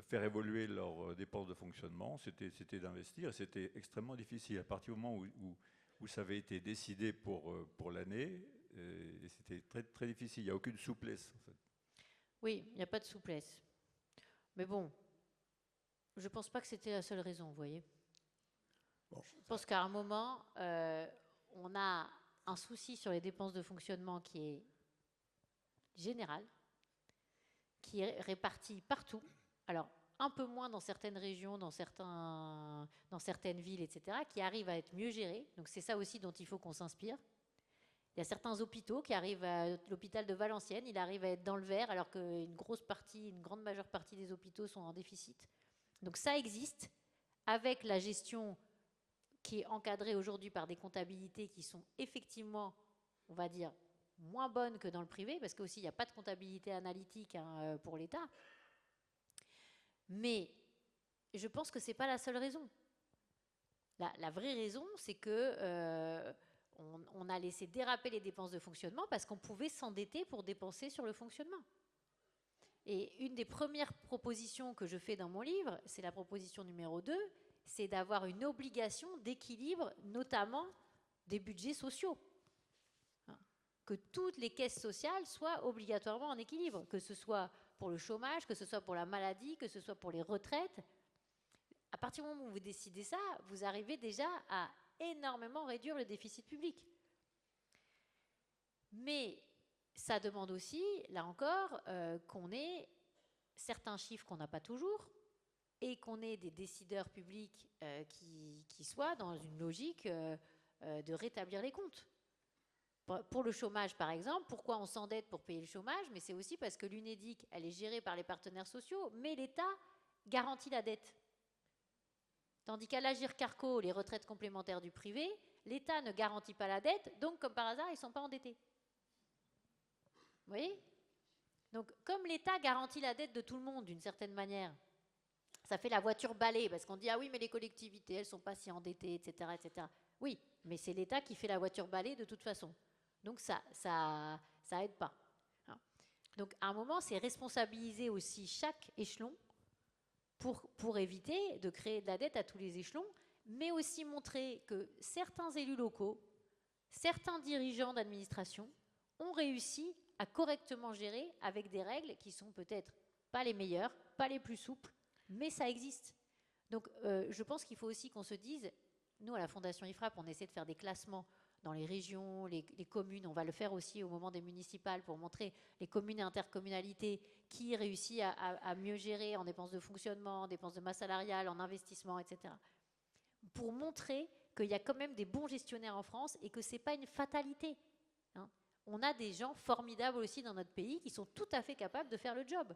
faire évoluer leurs dépenses de fonctionnement, c'était d'investir. C'était extrêmement difficile. À partir du moment où ça avait été décidé pour l'année, c'était très, très difficile. Il n'y a aucune souplesse, en fait. Oui, il n'y a pas de souplesse. Mais bon, je ne pense pas que c'était la seule raison, vous voyez. Bon. Je pense qu'à un moment, on a un souci sur les dépenses de fonctionnement qui est général, qui est réparti partout. Alors, un peu moins dans certaines régions, dans certaines villes, etc., qui arrivent à être mieux gérées. Donc, c'est ça aussi dont il faut qu'on s'inspire. Il y a certains hôpitaux qui arrivent l'hôpital de Valenciennes, il arrive à être dans le vert, alors qu'une grande majeure partie des hôpitaux sont en déficit. Donc, ça existe, avec la gestion qui est encadrée aujourd'hui par des comptabilités qui sont effectivement, on va dire, moins bonnes que dans le privé, parce qu'aussi, il n'y a pas de comptabilité analytique pour l'État. Mais je pense que ce n'est pas la seule raison. La vraie raison, c'est que on a laissé déraper les dépenses de fonctionnement parce qu'on pouvait s'endetter pour dépenser sur le fonctionnement. Et une des premières propositions que je fais dans mon livre, c'est la proposition numéro 2, c'est d'avoir une obligation d'équilibre, notamment des budgets sociaux. que toutes les caisses sociales soient obligatoirement en équilibre, que ce soit pour le chômage, que ce soit pour la maladie, que ce soit pour les retraites. À partir du moment où vous décidez ça, vous arrivez déjà à énormément réduire le déficit public. Mais ça demande aussi, là encore, qu'on ait certains chiffres qu'on n'a pas toujours et qu'on ait des décideurs publics qui soient dans une logique de rétablir les comptes. Pour le chômage, par exemple, pourquoi on s'endette pour payer le chômage? Mais c'est aussi parce que l'UNEDIC, elle est gérée par les partenaires sociaux, mais l'État garantit la dette. Tandis qu'à l'Agirc-Arrco, les retraites complémentaires du privé, l'État ne garantit pas la dette, donc comme par hasard, ils ne sont pas endettés. Vous voyez? Donc comme l'État garantit la dette de tout le monde d'une certaine manière, ça fait la voiture balai, parce qu'on dit, ah oui, mais les collectivités, elles ne sont pas si endettées, etc., etc. Oui, mais c'est l'État qui fait la voiture balai de toute façon. Donc ça aide pas. Donc à un moment, c'est responsabiliser aussi chaque échelon pour éviter de créer de la dette à tous les échelons, mais aussi montrer que certains élus locaux, certains dirigeants d'administration ont réussi à correctement gérer avec des règles qui sont peut-être pas les meilleures, pas les plus souples, mais ça existe. Donc je pense qu'il faut aussi qu'on se dise, nous à la Fondation IFRAP, on essaie de faire des classements dans les régions, les communes, on va le faire aussi au moment des municipales pour montrer les communes et intercommunalités qui réussissent à mieux gérer en dépenses de fonctionnement, en dépenses de masse salariale, en investissement, etc. Pour montrer qu'il y a quand même des bons gestionnaires en France et que ce n'est pas une fatalité. Hein. On a des gens formidables aussi dans notre pays qui sont tout à fait capables de faire le job.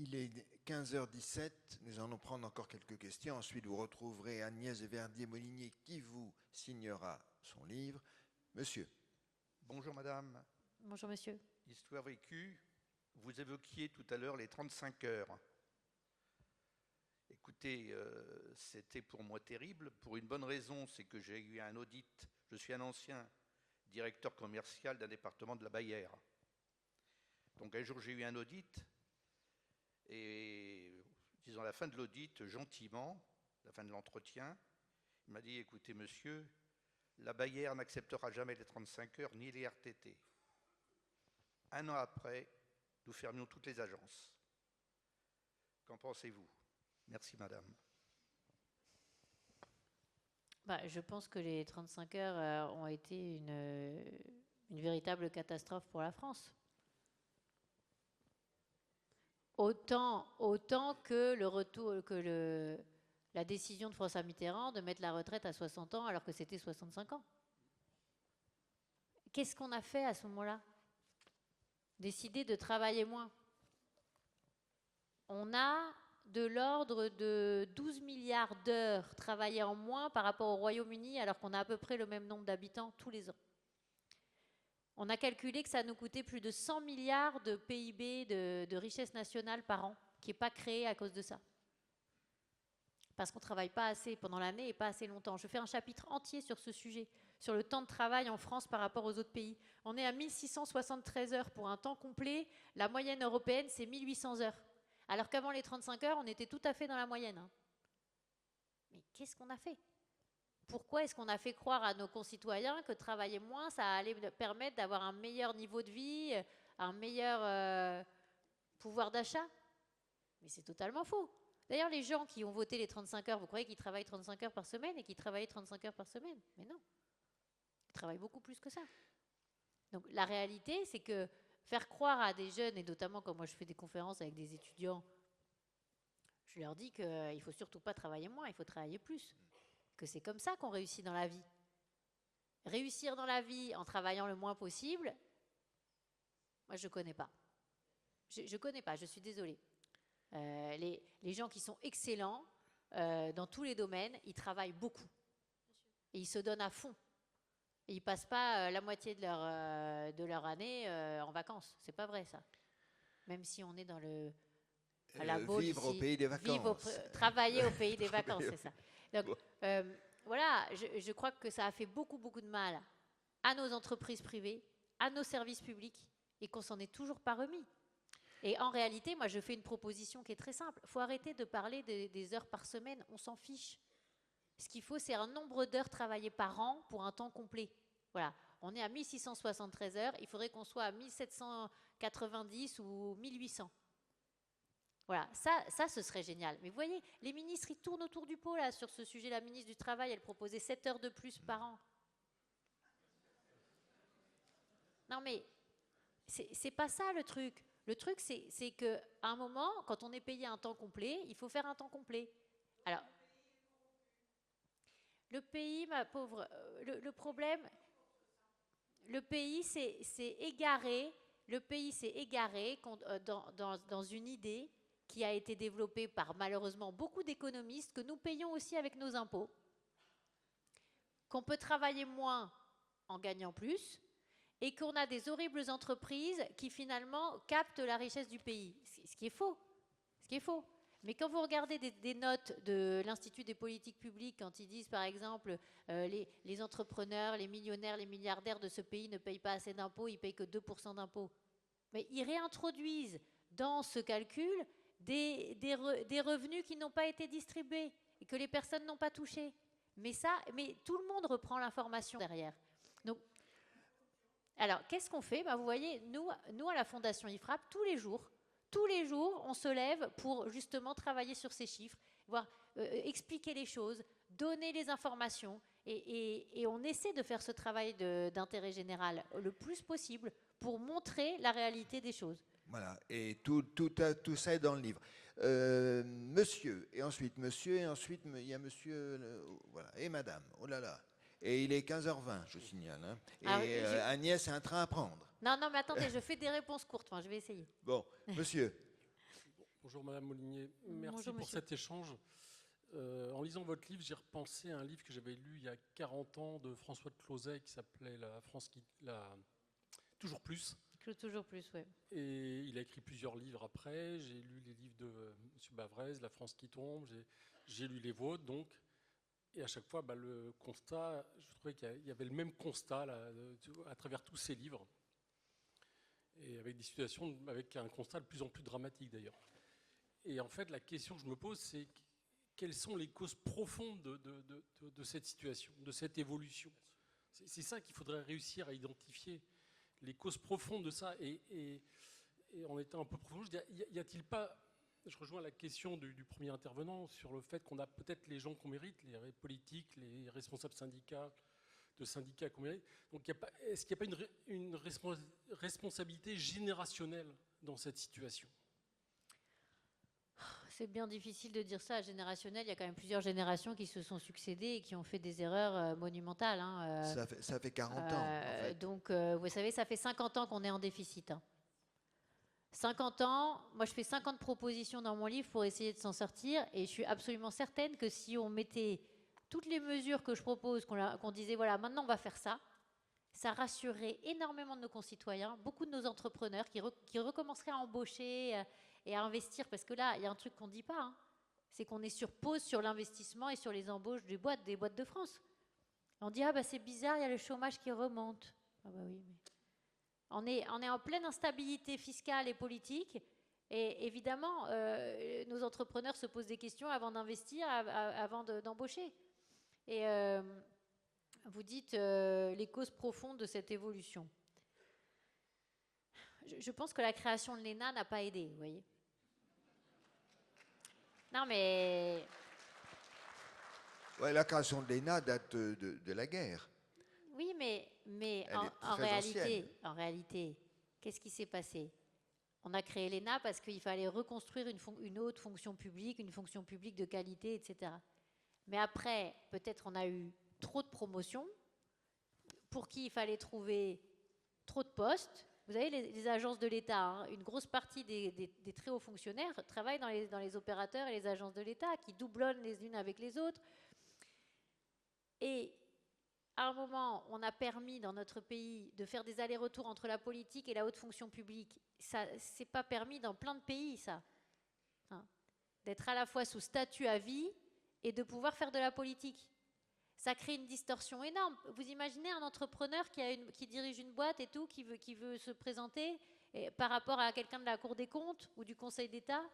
Il est 15h17, nous allons prendre encore quelques questions. Ensuite, vous retrouverez Agnès Verdier-Molinier qui vous signera son livre. Monsieur. Bonjour madame. Bonjour monsieur. Histoire vécue, vous évoquiez tout à l'heure les 35 heures. Écoutez, c'était pour moi terrible, pour une bonne raison, c'est que j'ai eu un audit. Je suis un ancien directeur commercial d'un département de la Bavière. Donc un jour, j'ai eu un audit. Et disons à la fin de l'audit, gentiment, à la fin de l'entretien, il m'a dit, écoutez monsieur, la Bavière n'acceptera jamais les 35 heures ni les RTT. Un an après, nous fermions toutes les agences. Qu'en pensez-vous? Merci madame. Je pense que les 35 heures ont été une véritable catastrophe pour la France. Autant que la décision de François Mitterrand de mettre la retraite à 60 ans alors que c'était 65 ans. Qu'est-ce qu'on a fait à ce moment-là? Décider de travailler moins. On a de l'ordre de 12 milliards d'heures travaillées en moins par rapport au Royaume-Uni alors qu'on a à peu près le même nombre d'habitants tous les ans. On a calculé que ça nous coûtait plus de 100 milliards de PIB, de richesse nationale par an, qui n'est pas créé à cause de ça. Parce qu'on ne travaille pas assez pendant l'année et pas assez longtemps. Je fais un chapitre entier sur ce sujet, sur le temps de travail en France par rapport aux autres pays. On est à 1673 heures pour un temps complet. La moyenne européenne, c'est 1800 heures. Alors qu'avant les 35 heures, on était tout à fait dans la moyenne. Mais qu'est-ce qu'on a fait ? Pourquoi est-ce qu'on a fait croire à nos concitoyens que travailler moins, ça allait permettre d'avoir un meilleur niveau de vie, un meilleur pouvoir d'achat? Mais c'est totalement faux. D'ailleurs, les gens qui ont voté les 35 heures, vous croyez qu'ils travaillent 35 heures par semaine et qu'ils travaillent 35 heures par semaine? Mais non. Ils travaillent beaucoup plus que ça. Donc la réalité, c'est que faire croire à des jeunes, et notamment quand moi je fais des conférences avec des étudiants, je leur dis qu'il ne faut surtout pas travailler moins, il faut travailler plus. Que c'est comme ça qu'on réussit dans la vie. Réussir dans la vie en travaillant le moins possible, moi je ne connais pas. Je ne connais pas, je suis désolée. Les gens qui sont excellents dans tous les domaines, ils travaillent beaucoup. Et ils se donnent à fond. Et ils ne passent pas la moitié de leur année en vacances. C'est pas vrai ça. Même si on est dans la boule vivre ici. au pays des vacances. Travailler au pays des vacances, c'est ça. Donc voilà, je crois que ça a fait beaucoup de mal à nos entreprises privées, à nos services publics, et qu'on s'en est toujours pas remis. Et en réalité, moi je fais une proposition qui est très simple. Il faut arrêter de parler des heures par semaine, on s'en fiche. Ce qu'il faut, c'est un nombre d'heures travaillées par an pour un temps complet. Voilà. On est à 1673 heures, il faudrait qu'on soit à 1790 ou 1800. Voilà, ça, ce serait génial. Mais vous voyez, les ministres, ils tournent autour du pot là, sur ce sujet. La ministre du Travail, elle proposait 7 heures de plus par an. Non mais, c'est pas ça le truc. Le truc, c'est qu'à un moment, quand on est payé un temps complet, il faut faire un temps complet. Alors, le pays, ma pauvre, le problème, le pays s'est égaré. Le pays s'est égaré dans une idée qui a été développée par malheureusement beaucoup d'économistes que nous payons aussi avec nos impôts, qu'on peut travailler moins en gagnant plus, et qu'on a des horribles entreprises qui finalement captent la richesse du pays. Ce qui est faux. Ce qui est faux. Mais quand vous regardez des notes de l'Institut des politiques publiques, quand ils disent par exemple les entrepreneurs, les millionnaires, les milliardaires de ce pays ne payent pas assez d'impôts, ils ne payent que 2% d'impôts. Mais ils réintroduisent dans ce calcul des revenus qui n'ont pas été distribués et que les personnes n'ont pas touchés. Mais tout le monde reprend l'information derrière. Donc, alors, qu'est-ce qu'on fait? Vous voyez, nous, à la Fondation IFRAP, tous les jours, on se lève pour justement travailler sur ces chiffres, expliquer les choses, donner les informations, et on essaie de faire ce travail d'intérêt général le plus possible pour montrer la réalité des choses. Voilà, et tout ça est dans le livre. Monsieur, et ensuite il y a monsieur, voilà, et madame, oh là là. Et il est 15h20, je signale. Hein. Et Agnès a un train à prendre. Non, mais attendez, je fais des réponses courtes, je vais essayer. Bon, monsieur. Bonjour Madame Molinier, merci Bonjour, pour monsieur. cet échange. En lisant votre livre, j'ai repensé à un livre que j'avais lu il y a 40 ans de François de Closet qui s'appelait Toujours plus. Toujours plus, oui. Et il a écrit plusieurs livres après. J'ai lu les livres de M. Bavrez, La France qui tombe. J'ai lu les vôtres, donc. Et à chaque fois, le constat, je trouvais qu'il y avait le même constat là, à travers tous ces livres. Et avec des situations, avec un constat de plus en plus dramatique d'ailleurs. Et en fait, la question que je me pose, c'est quelles sont les causes profondes de cette situation, de cette évolution? C'est ça qu'il faudrait réussir à identifier, les causes profondes de ça. Et en étant un peu profond, y a-t-il pas... Je rejoins la question du premier intervenant sur le fait qu'on a peut-être les gens qu'on mérite, les politiques, les responsables de syndicats qu'on mérite. Donc est-ce qu'il n'y a pas une responsabilité générationnelle dans cette situation? C'est bien difficile de dire ça, générationnel. Il y a quand même plusieurs générations qui se sont succédées et qui ont fait des erreurs monumentales. Hein. Ça fait 40 ans. En fait. Donc, vous savez, ça fait 50 ans qu'on est en déficit. Hein. 50 ans, moi je fais 50 propositions dans mon livre pour essayer de s'en sortir, et je suis absolument certaine que si on mettait toutes les mesures que je propose, qu'on disait voilà, maintenant on va faire ça, ça rassurerait énormément de nos concitoyens, beaucoup de nos entrepreneurs qui recommenceraient à embaucher et à investir, parce que là, il y a un truc qu'on ne dit pas, hein, c'est qu'on est sur pause sur l'investissement et sur les embauches des boîtes de France. On dit, c'est bizarre, il y a le chômage qui remonte. Ah bah oui, mais... On est en pleine instabilité fiscale et politique, et évidemment, nos entrepreneurs se posent des questions avant d'investir, avant d'embaucher. Et vous dites les causes profondes de cette évolution. Je pense que la création de l'ENA n'a pas aidé, vous voyez. Non, mais... Ouais, la création de l'ENA date de la guerre. Oui, mais en réalité, qu'est-ce qui s'est passé? On a créé l'ENA parce qu'il fallait reconstruire une haute fonction publique de qualité, etc. Mais après, peut-être on a eu trop de promotions pour qui il fallait trouver trop de postes. Vous avez les agences de l'État, hein, une grosse partie des très hauts fonctionnaires travaillent dans les opérateurs et les agences de l'État qui doublonnent les unes avec les autres. Et à un moment, on a permis dans notre pays de faire des allers-retours entre la politique et la haute fonction publique. Ça, c'est pas permis dans plein de pays, ça. Hein, d'être à la fois sous statut à vie et de pouvoir faire de la politique. Ça crée une distorsion énorme. Vous imaginez un entrepreneur qui dirige une boîte et tout, qui veut se présenter par rapport à quelqu'un de la Cour des comptes ou du Conseil d'État?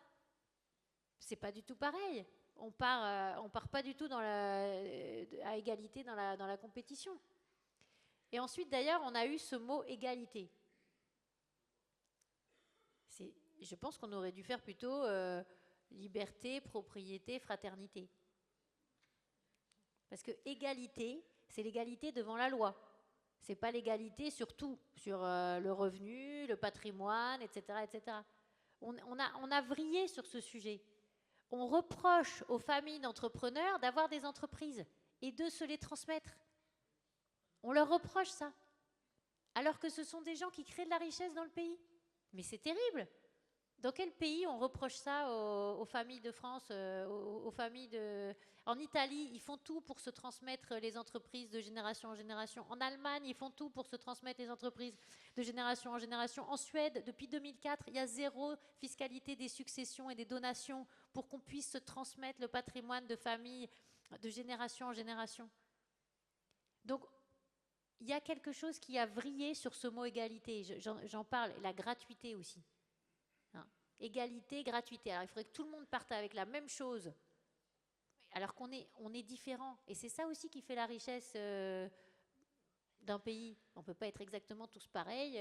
C'est pas du tout pareil. On part pas du tout à égalité dans la compétition. Et ensuite, d'ailleurs, on a eu ce mot égalité. Je pense qu'on aurait dû faire plutôt liberté, propriété, fraternité. Parce que égalité, c'est l'égalité devant la loi. C'est pas l'égalité sur tout, sur le revenu, le patrimoine, etc., etc. On a vrillé sur ce sujet. On reproche aux familles d'entrepreneurs d'avoir des entreprises et de se les transmettre. On leur reproche ça. Alors que ce sont des gens qui créent de la richesse dans le pays. Mais c'est terrible. Dans quel pays on reproche ça aux familles de France, aux familles de... En Italie, ils font tout pour se transmettre les entreprises de génération en génération. En Allemagne, ils font tout pour se transmettre les entreprises de génération en génération. En Suède, depuis 2004, il y a 0 fiscalité des successions et des donations pour qu'on puisse se transmettre le patrimoine de famille de génération en génération. Donc, il y a quelque chose qui a vrillé sur ce mot égalité. J'en parle, et la gratuité aussi. Égalité, gratuité. Alors, il faudrait que tout le monde parte avec la même chose, alors qu'on est différents. Et c'est ça aussi qui fait la richesse d'un pays. On ne peut pas être exactement tous pareils,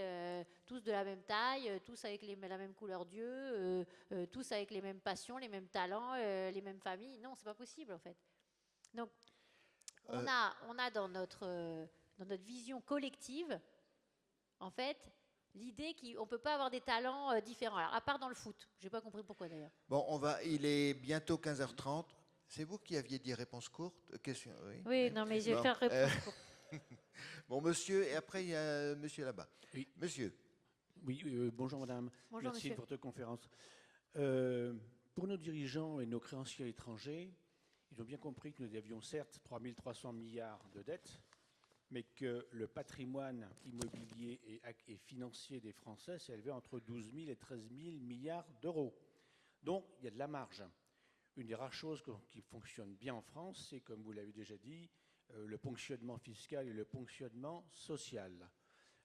tous de la même taille, tous avec la même couleur d'yeux, tous avec les mêmes passions, les mêmes talents, les mêmes familles. Non, c'est pas possible, en fait. Donc, on a dans notre vision collective, en fait, l'idée qu'on ne peut pas avoir des talents différents. Alors, à part dans le foot. Je n'ai pas compris pourquoi, d'ailleurs. Bon, il est bientôt 15h30. C'est vous qui aviez dit réponse courte? Question, oui, non, mais je vais faire réponse courte. Bon, monsieur, et après, il y a monsieur là-bas. Oui. Monsieur. Oui, bonjour madame. Bonjour, merci monsieur. de votre conférence. Pour nos dirigeants et nos créanciers étrangers, ils ont bien compris que nous avions certes 3 300 milliards de dettes, mais que le patrimoine immobilier et financier des Français s'est élevé entre 12 000 et 13 000 milliards d'euros. Donc, il y a de la marge. Une des rares choses qui fonctionne bien en France, c'est, comme vous l'avez déjà dit, le ponctionnement fiscal et le ponctionnement social.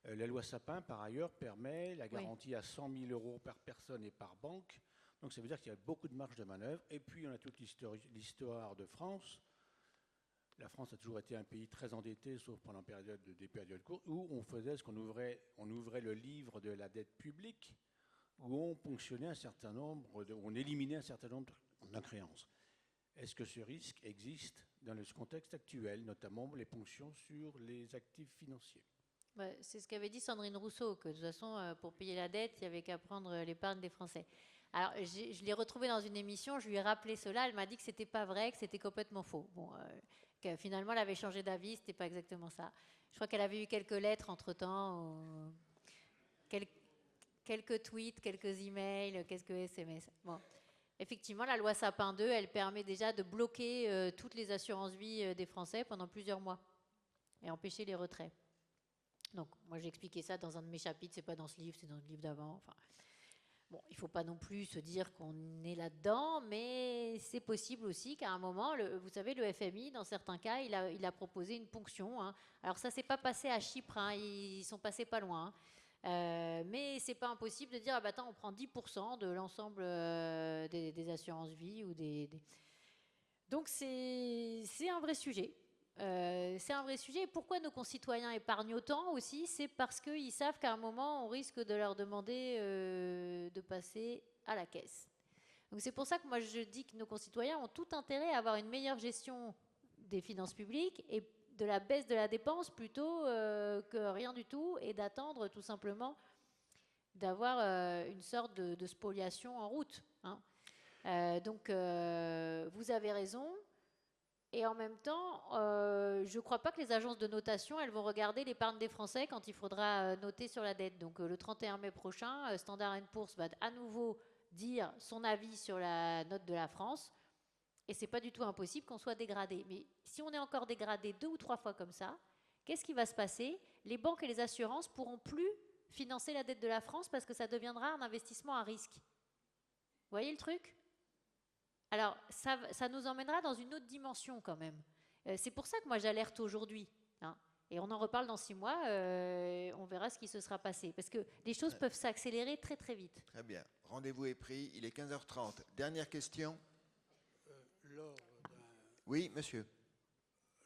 La loi Sapin, par ailleurs, permet la garantie à 100 000 euros par personne et par banque. Donc, ça veut dire qu'il y a beaucoup de marge de manœuvre. Et puis, on a toute l'histoire de France. La France a toujours été un pays très endetté, sauf pendant des périodes courtes, où on faisait ce qu'on ouvrait le livre de la dette publique, où on ponctionnait un certain nombre, on éliminait un certain nombre d'incréances. Est-ce que ce risque existe dans ce contexte actuel, notamment les ponctions sur les actifs financiers? C'est ce qu'avait dit Sandrine Rousseau, que de toute façon, pour payer la dette, il n'y avait qu'à prendre l'épargne des Français. Alors, je l'ai retrouvée dans une émission, je lui ai rappelé cela, elle m'a dit que ce n'était pas vrai, que c'était complètement faux. Bon, que finalement, elle avait changé d'avis, ce n'était pas exactement ça. Je crois qu'elle avait eu quelques lettres entre-temps, quelques tweets, quelques emails, quelques SMS. Bon. Effectivement, la loi Sapin 2, elle permet déjà de bloquer toutes les assurances-vie des Français pendant plusieurs mois et empêcher les retraits. Donc, moi, j'ai expliqué ça dans un de mes chapitres, c'est pas dans ce livre, c'est dans le livre d'avant. Enfin, bon, il ne faut pas non plus se dire qu'on est là-dedans, mais c'est possible aussi qu'à un moment, vous savez, le FMI, dans certains cas, il a proposé une ponction. Hein. Alors ça, c'est pas passé à Chypre, hein, ils sont passés pas loin. Hein. Mais c'est pas impossible de dire, ah bah attends, on prend 10% de l'ensemble des assurances-vie ou Donc c'est un vrai sujet. C'est un vrai sujet. Et pourquoi nos concitoyens épargnent autant aussi? C'est parce qu'ils savent qu'à un moment, on risque de leur demander de passer à la caisse. Donc c'est pour ça que moi je dis que nos concitoyens ont tout intérêt à avoir une meilleure gestion des finances publiques et de la baisse de la dépense plutôt que rien du tout, et d'attendre tout simplement d'avoir une sorte de spoliation en route. Hein. Donc vous avez raison. Et en même temps, je ne crois pas que les agences de notation, elles vont regarder l'épargne des Français quand il faudra noter sur la dette. Donc le 31 mai prochain, Standard & Poor's va à nouveau dire son avis sur la note de la France. Et ce n'est pas du tout impossible qu'on soit dégradé. Mais si on est encore dégradé 2 ou 3 fois comme ça, qu'est-ce qui va se passer? Les banques et les assurances ne pourront plus financer la dette de la France parce que ça deviendra un investissement à risque. Vous voyez le truc? Alors, ça nous emmènera dans une autre dimension quand même. C'est pour ça que moi j'alerte aujourd'hui. Hein, et on en reparle dans 6 mois, on verra ce qui se sera passé. Parce que les choses peuvent s'accélérer très très vite. Très bien. Rendez-vous est pris, il est 15h30. Dernière question. Oui, monsieur.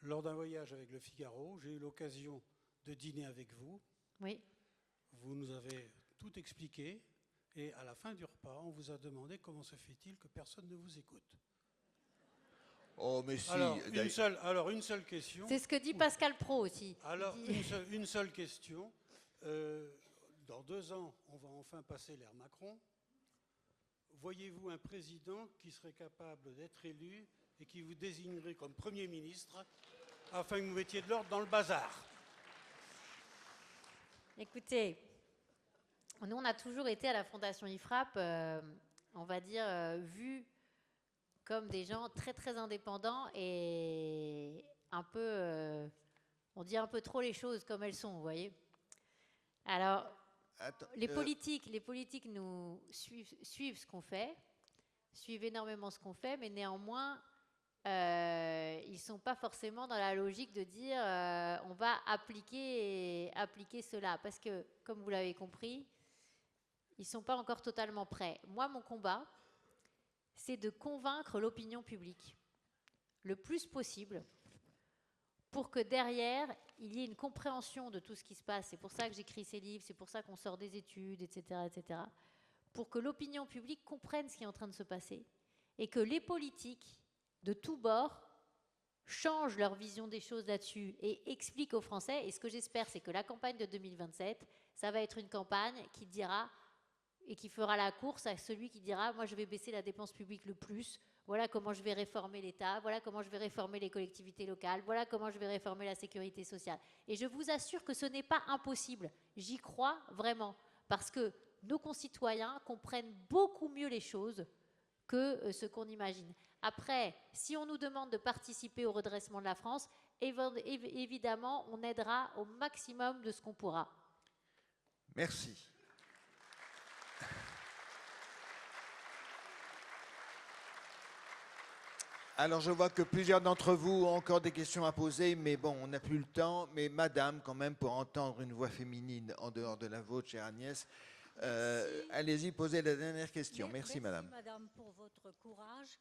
Lors d'un voyage avec le Figaro, j'ai eu l'occasion de dîner avec vous. Oui. Vous nous avez tout expliqué. Et à la fin du repas, on vous a demandé comment se fait-il que personne ne vous écoute. Oh, mais si. Alors, une seule question. C'est ce que dit Pascal Praud aussi. Alors, une seule question. Dans 2 ans, on va enfin passer l'ère Macron. Voyez-vous un président qui serait capable d'être élu et qui vous désignerait comme Premier ministre afin que vous mettiez de l'ordre dans le bazar? Écoutez, nous, on a toujours été à la Fondation IFRAP, on va dire, vus comme des gens très, très indépendants et un peu... on dit un peu trop les choses comme elles sont, vous voyez. Alors, les politiques nous suivent ce qu'on fait, suivent énormément ce qu'on fait, mais néanmoins, ils ne sont pas forcément dans la logique de dire on va appliquer cela. Parce que, comme vous l'avez compris, ils ne sont pas encore totalement prêts. Moi, mon combat, c'est de convaincre l'opinion publique le plus possible pour que derrière, il y ait une compréhension de tout ce qui se passe. C'est pour ça que j'écris ces livres, c'est pour ça qu'on sort des études, etc., etc. Pour que l'opinion publique comprenne ce qui est en train de se passer et que les politiques de tous bords changent leur vision des choses là-dessus et expliquent aux Français. Et ce que j'espère, c'est que la campagne de 2027, ça va être une campagne qui dira et qui fera la course à celui qui dira « Moi, je vais baisser la dépense publique le plus. Voilà comment je vais réformer l'État. Voilà comment je vais réformer les collectivités locales. Voilà comment je vais réformer la sécurité sociale. » Et je vous assure que ce n'est pas impossible. J'y crois vraiment. Parce que nos concitoyens comprennent beaucoup mieux les choses que ce qu'on imagine. Après, si on nous demande de participer au redressement de la France, évidemment, on aidera au maximum de ce qu'on pourra. Merci. Alors, je vois que plusieurs d'entre vous ont encore des questions à poser, mais bon, on n'a plus le temps. Mais madame, quand même, pour entendre une voix féminine en dehors de la vôtre, chère Agnès, allez-y, posez la dernière question. Merci, madame. Merci, madame, pour votre courage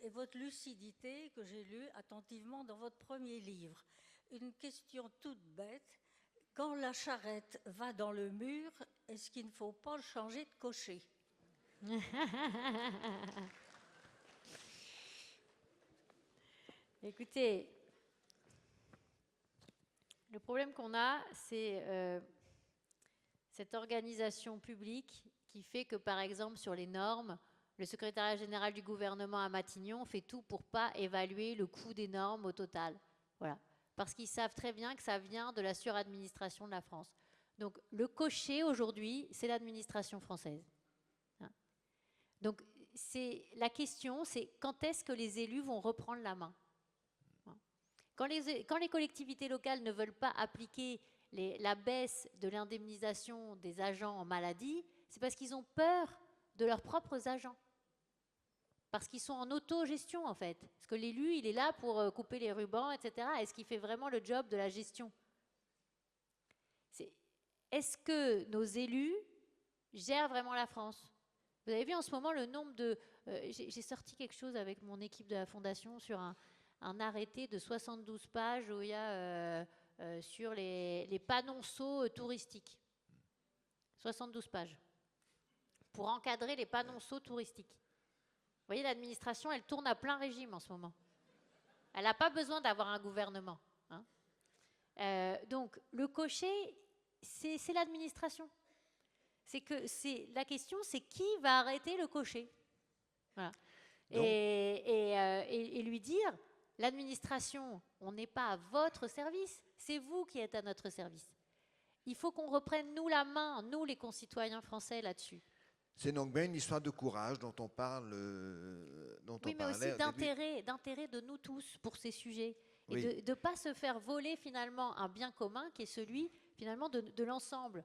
et votre lucidité que j'ai lue attentivement dans votre premier livre. Une question toute bête. Quand la charrette va dans le mur, est-ce qu'il ne faut pas changer de cocher? Écoutez, le problème qu'on a, c'est cette organisation publique qui fait que, par exemple, sur les normes, le secrétariat général du gouvernement à Matignon fait tout pour ne pas évaluer le coût des normes au total. Voilà. Parce qu'ils savent très bien que ça vient de la suradministration de la France. Donc, le cocher, aujourd'hui, c'est l'administration française. Hein. Donc, la question, c'est quand est-ce que les élus vont reprendre la main? Quand les collectivités locales ne veulent pas appliquer la baisse de l'indemnisation des agents en maladie, c'est parce qu'ils ont peur de leurs propres agents. Parce qu'ils sont en autogestion, en fait. Parce que l'élu, il est là pour couper les rubans, etc. Est-ce qu'il fait vraiment le job de la gestion? Est-ce que nos élus gèrent vraiment la France? Vous avez vu en ce moment le nombre de... j'ai sorti quelque chose avec mon équipe de la Fondation sur un arrêté de 72 pages où il y a sur les panonceaux touristiques. 72 pages. Pour encadrer les panonceaux touristiques. Vous voyez, l'administration, elle tourne à plein régime en ce moment. Elle n'a pas besoin d'avoir un gouvernement. Hein. Donc, le cocher, c'est l'administration. La question, c'est qui va arrêter le cocher? Voilà. Et lui dire, l'administration, on n'est pas à votre service, c'est vous qui êtes à notre service. Il faut qu'on reprenne, nous, la main, nous, les concitoyens français, là-dessus. C'est donc bien une histoire de courage dont on parle. Oui, mais aussi d'intérêt de nous tous pour ces sujets. Et oui. De ne pas se faire voler finalement un bien commun qui est celui finalement de l'ensemble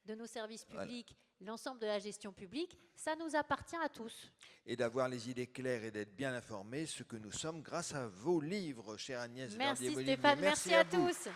de nos services publics, voilà. L'ensemble de la gestion publique, ça nous appartient à tous. Et d'avoir les idées claires et d'être bien informés, ce que nous sommes grâce à vos livres, chère Agnès. Merci Stéphane, merci à tous.